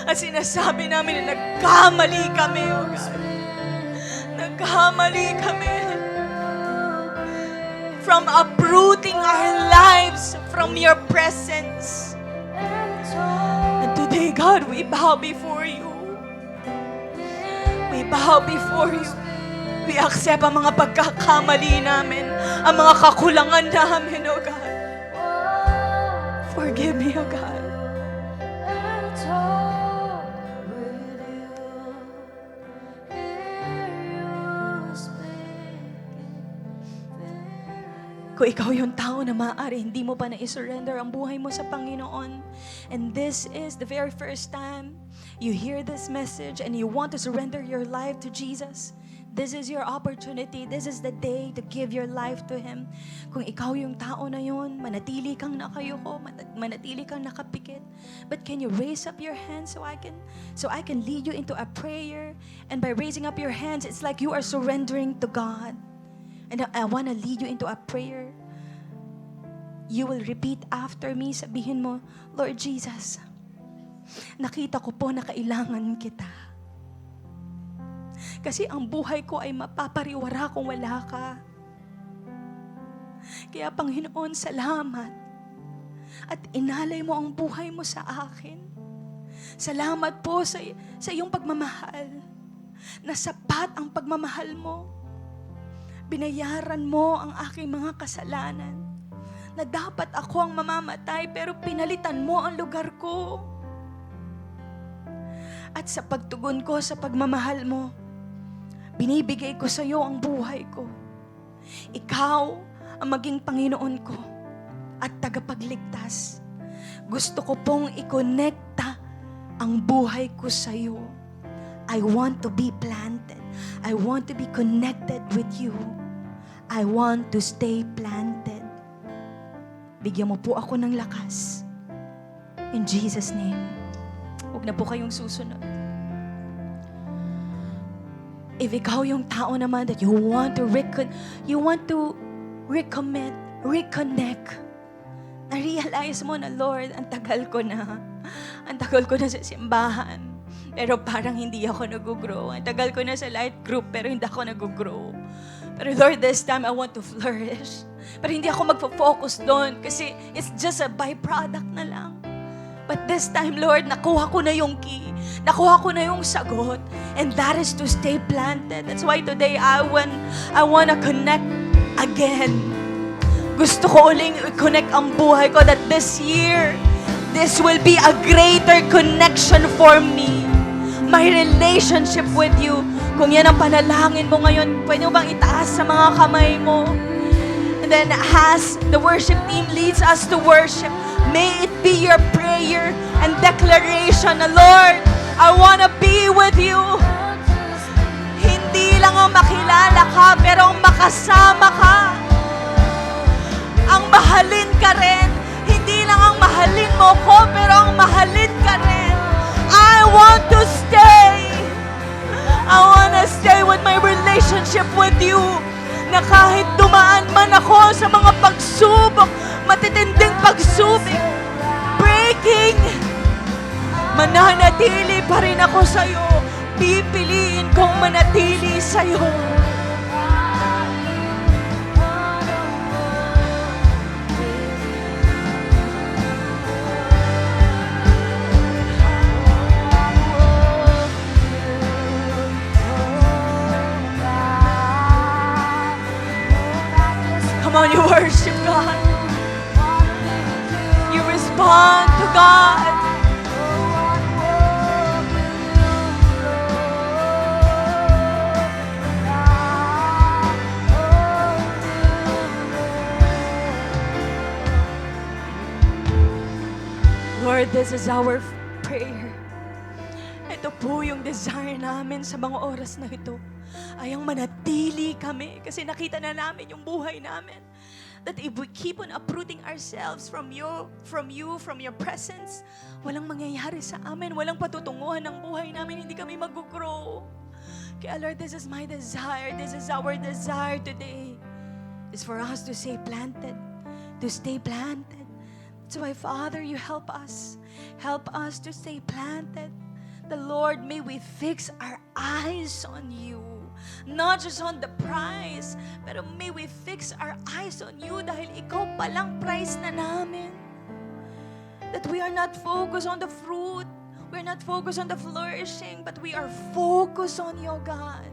At sinasabi namin na nagkamali kami, O God. Nagkamali kami. From uprooting our lives from your presence. And today, God, we bow before you. We bow before you. We accept ang mga pagkakamali namin, ang mga kakulangan namin, O God. Forgive me, O God. Kung ikaw yung tao na maaari, hindi mo pa na-surrender ang buhay mo sa Panginoon, and this is the very first time you hear this message and you want to surrender your life to Jesus, this is your opportunity. This is the day to give your life to Him. Kung ikaw yung tao na yun, manatili kang nakayuko, manatili kang nakapikit. But can you raise up your hands so I can lead you into a prayer? And by raising up your hands, it's like you are surrendering to God. And I want to lead you into a prayer. You will repeat after me. Sabihin mo, Lord Jesus, nakita ko po na kailangan kita. Kasi ang buhay ko ay mapapariwara kung wala ka. Kaya Panginoon, salamat. At inalay mo ang buhay mo sa akin. Salamat po sa iyong pagmamahal. Na sapat ang pagmamahal mo. Binayaran mo ang aking mga kasalanan. Na dapat ako ang mamamatay pero pinalitan mo ang lugar ko. At sa pagtugon ko sa pagmamahal mo, binibigay ko sa iyo ang buhay ko. Ikaw ang maging Panginoon ko at tagapagligtas. Gusto ko pong ikonekta ang buhay ko sa iyo. I want to be planted. I want to be connected with you. I want to stay planted. Bigyan mo po ako ng lakas. In Jesus' name. Huwag na po kayong susunod. If ikaw yung tao naman that you want to recommit, reconnect, na-realize mo na, Lord, ang tagal ko na. Ang tagal ko na sa simbahan. Pero parang hindi ako nag-grow. Ang tagal ko na sa light group, pero hindi ako nag-grow. Pero Lord, this time, I want to flourish. Pero hindi ako magpo-focus doon kasi it's just a byproduct na lang. But this time, Lord, nakuha ko na yung key. Nakuha ko na yung sagot. And that is to stay planted. That's why today, I want to connect again. Gusto ko uling i-connect ang buhay ko that this year, this will be a greater connection for me. My relationship with you. Kung yan ang panalangin mo ngayon, pwede mo bang itaas sa mga kamay mo? And then as the worship team leads us to worship, may it be your prayer and declaration na, Lord, I wanna be with you. Hindi lang ang makilala ka, pero ang makasama ka. Ang mahalin ka rin. Hindi lang ang mahalin mo ko, pero ang mahalin ka rin. I want to stay. I wanna stay with my relationship with you. Na kahit dumaan man ako sa mga pagsubok, matitinding pagsubok, breaking, mananatili pa rin ako sa'yo. Pipiliin kong manatili sa'yo. Come on, you worship God. You respond to God. Lord, this is our prayer. Ito po yung desire namin sa mga oras na ito. Ay ang manatili kami kasi nakita na namin yung buhay namin. That if we keep on uprooting ourselves from your presence, walang mangyayari sa amin, walang patutunguhan ng buhay namin, hindi kami mag-grow. Kaya Lord, this is my desire, this is our desire today, is for us to stay planted, to stay planted. That's why, Father, you help us to stay planted. The Lord, may we fix our eyes on you. Not just on the prize, pero may we fix our eyes on you dahil ikaw palang prize na namin. That we are not focused on the fruit, we're not focused on the flourishing, but we are focused on you, God.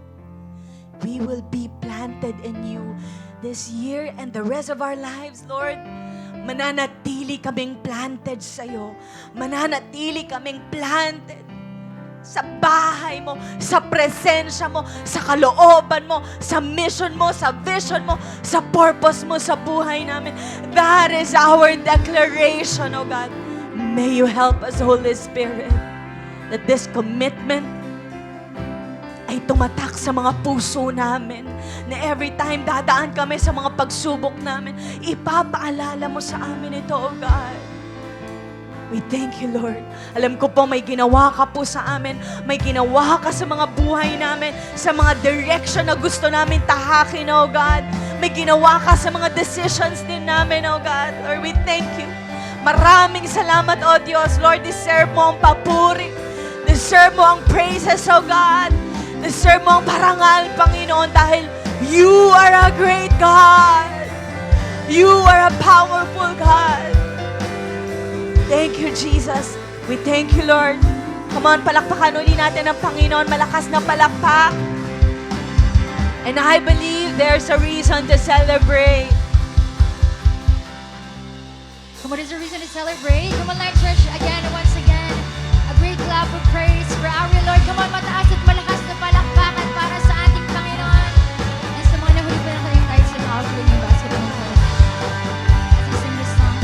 We will be planted in you this year and the rest of our lives, Lord. Mananatili kaming planted sa'yo. Mananatili kaming planted sa bahay mo, sa presensya mo, sa kalooban mo, sa mission mo, sa vision mo, sa purpose mo sa buhay namin. That is our declaration, oh God. May you help us, Holy Spirit, that this commitment ay tumatak sa mga puso namin, na every time dadaan kami sa mga pagsubok namin, ipapaalala mo sa amin ito, oh God. We thank you, Lord. Alam ko po may ginawa ka po sa amin. May ginawa ka sa mga buhay namin, sa mga direction na gusto namin tahakin, oh God. May ginawa ka sa mga decisions din namin, oh God. Lord, we thank you. Maraming salamat, oh Diyos. Lord, deserve mo ang papuri. Deserve mo ang praises, oh God. Deserve mo ang parangal, Panginoon, dahil you are a great God. You are a powerful God. Thank you, Jesus. We thank you, Lord. Come on, palakpakan uli natin ang Panginoon. Malakas na palakpak. And I believe there's a reason to celebrate. Come on, there's a reason to celebrate. Come on, Light Church, again and once again, a great clap of praise for our Lord. Come on, mataas at malakas na palakpakan para sa ating Panginoon. And sa mga nahuli pa na kayong lights and offering yung basketball. Let's sing this song.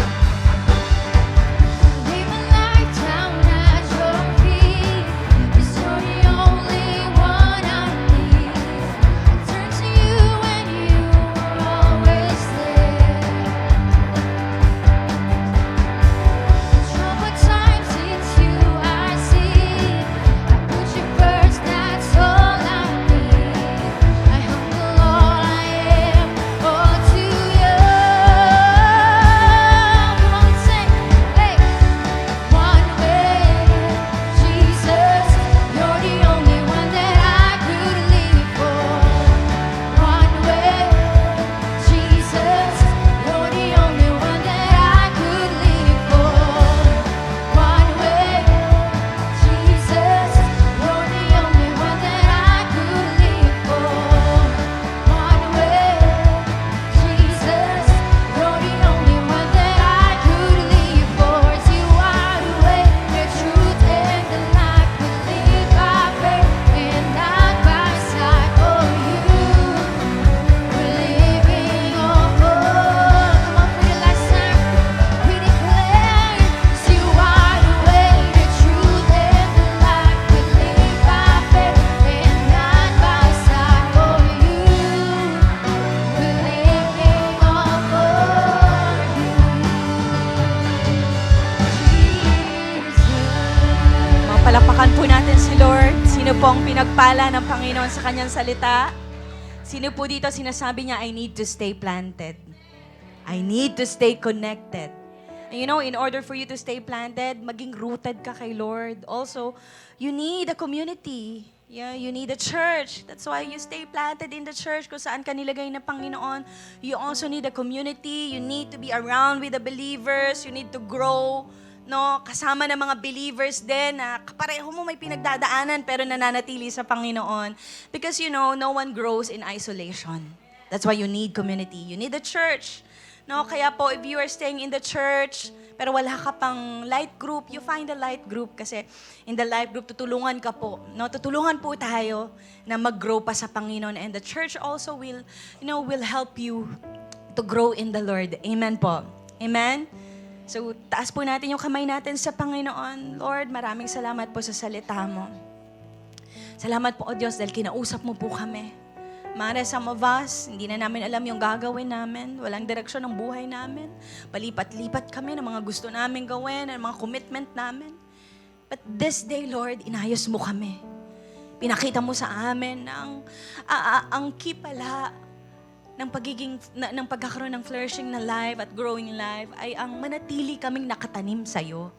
po ang pinagpala ng Panginoon sa kanyang salita? Sino po dito sinasabi niya, I need to stay planted. I need to stay connected. And you know, in order for you to stay planted, maging rooted ka kay Lord. Also, you need a community. Yeah, you need a church. That's why you stay planted in the church kung saan ka nilagay ng Panginoon. You also need a community. You need to be around with the believers. You need to grow. No, kasama ng mga believers din na kapareho mo may pinagdadaanan pero nananatili sa Panginoon. Because you know, no one grows in isolation. That's why you need community. You need a church. No, kaya po, if you are staying in the church, pero wala ka pang light group, you find a light group kasi in the light group, tutulungan ka po. No, tutulungan po tayo na mag-grow pa sa Panginoon, and the church also will, you know, will help you to grow in the Lord. Amen po. Amen? So, taas po natin yung kamay natin sa Panginoon. Lord, maraming salamat po sa salita mo. Salamat po, O Diyos, dahil kinausap mo po kami. Mara, some of us, hindi na namin alam yung gagawin namin. Walang direksyon ng buhay namin. Palipat-lipat kami ng mga gusto namin gawin, ng mga commitment namin. But this day, Lord, inayos mo kami. Pinakita mo sa amin ang key pala ng pagkakaroon ng flourishing na life at growing life ay ang manatili kaming nakatanim sa'yo.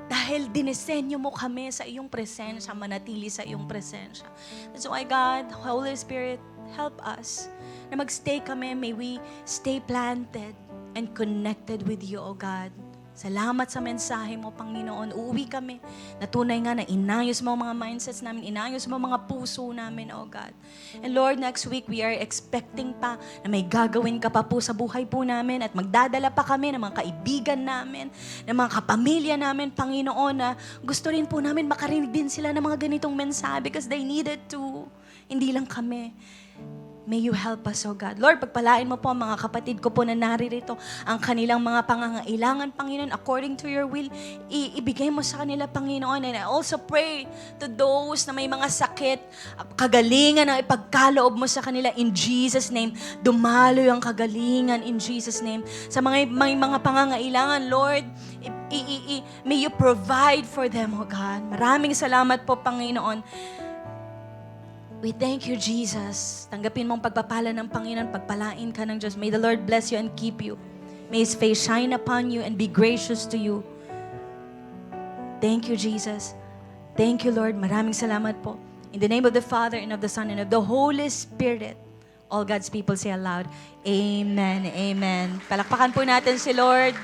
Dahil dinesenyo mo kami sa iyong presensya, manatili sa iyong presensya. That's why God, Holy Spirit, help us na magstay kami. May we stay planted and connected with you, O God. Salamat sa mensahe mo, Panginoon. Uuwi kami. Natunay nga na inayos mo ang mga mindsets namin, inayos mo ang mga puso namin, oh God. And Lord, next week we are expecting pa na may gagawin ka pa po sa buhay po namin at magdadala pa kami ng mga kaibigan namin, ng mga kapamilya namin, Panginoon, na gusto rin po namin makarinig din sila ng mga ganitong mensahe because they needed to. Hindi lang kami. May you help us, oh God. Lord, pagpalain mo po ang mga kapatid ko po na naririto, ang kanilang mga pangangailangan, Panginoon, according to your will, ibigay mo sa kanila, Panginoon. And I also pray to those na may mga sakit, kagalingan na ipagkaloob mo sa kanila in Jesus' name. Dumaloy ang kagalingan in Jesus' name. Sa may mga pangangailangan, Lord, may you provide for them, oh God. Maraming salamat po, Panginoon. We thank you, Jesus. Tanggapin mong pagpapala ng Panginoon, pagpalain ka ng Diyos. May the Lord bless you and keep you. May His face shine upon you and be gracious to you. Thank you, Jesus. Thank you, Lord. Maraming salamat po. In the name of the Father, and of the Son, and of the Holy Spirit, all God's people say aloud, Amen, Amen. Palakpakan po natin si Lord.